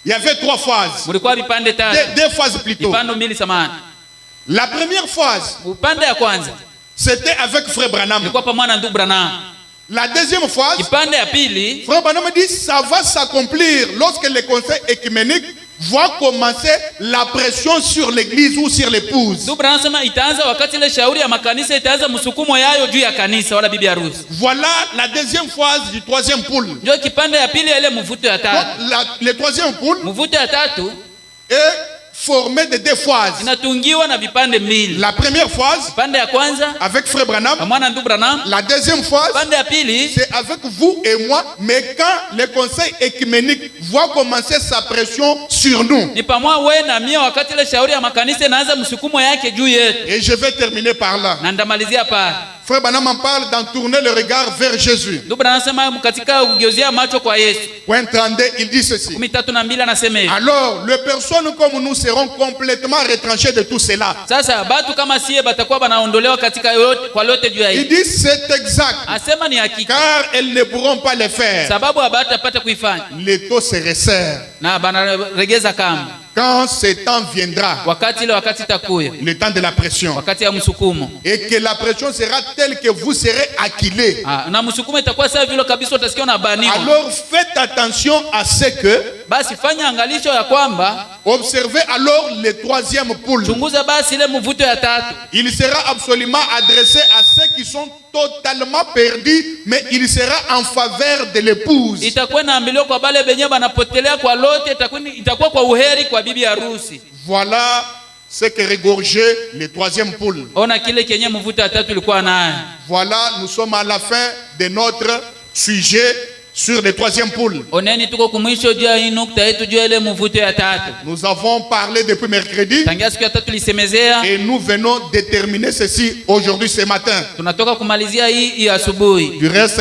il y avait 3 phases. mulikuwa vipande tatu. Deux phases plutôt. Vipande mbili samani. La première phase, Upande ya kwanza c'était avec Frère Branham. ilikuwa pamoja na ndugu Branham. La deuxième phase, Kipande ya pili Frère Branham dit ça va s'accomplir lorsque le conseil écuménique va commencer la pression sur l'église ou sur l'épouse. ndugu Branham sema itaanza wakati ile shauri ya makanisa itaanza msukumo yayo juu ya kanisa wala bibi harusi. Voilà la deuxième phase du troisième poule. Ndio kipande ya pili ya ile mvuto ya tatu. Donc, le troisième poule Mvuto ya tatu est formé de 2 phases. inatungiwa na vipande mbili. La première phase Kipande ya kwanza avec Frère Branham. pamoja na ndugu Branham. La deuxième phase, Kipande ya pili c'est avec vous et moi. Mais quand le conseil écuménique va commencer sa pression sur nous. ni pamoja wewe na mimi wakati ile shauri ya makanisa inaanza msukumo yake juu yetu. Et je vais terminer par là. Na ndamalizia pale. Frère Branham en parle d'en tourner le regard vers Jésus. Ndugu Branham anasema katika kugeuzia macho kwa Yesu. Point 32, il dit ceci. 13:2 anasema hivi. Alors, les personnes comme nous seront complètement retranchées de tout cela. Sasa batu kama sie batakuwa banaondolewa katika yote kwa lote juu ya Il hii. dit c'est exact. Asema ni hakika. Car elles ne pourront pas le faire. Sababu abatapata kuifanya. L'étau se resserre. Na banaregeza kamba. Quand ce temps viendra, Wakati itakuya. le temps de la pression, Wakati ya msukumo. et que la pression sera telle que vous serez acquillés. Na msukumo itakuwa sawa vile kabisa utasikia unabaniwa. Alors faites attention à ce que, Basi fanya angalisho ya kwamba observez alors le troisième poule. chunguza basi ile mvuto ya tatu. Il sera absolument adressé à ceux qui sont totalement perdus, mais il sera en faveur de l'épouse. Itakuwa naambiliwa kwa bale benye banapotelea kwa lote, itakuwa kwa uheri kwa bibi harusi. Voilà ce que regorgeait le troisième poule. Ona kile kenye mvuto ya tatu ilikuwa nayo. Voilà, nous sommes à la fin de notre sujet sur le troisième poule. Oneni tuko kumwisho juu ya hii nukta yetu juu ya ile mvuto ya tatu. Nous avons parlé depuis mercredi Tangia siku ya tatu lisemezea. et nous venons de terminer ceci aujourd'hui ce matin. Tunatoka kumalizia hii asubuhi. Du reste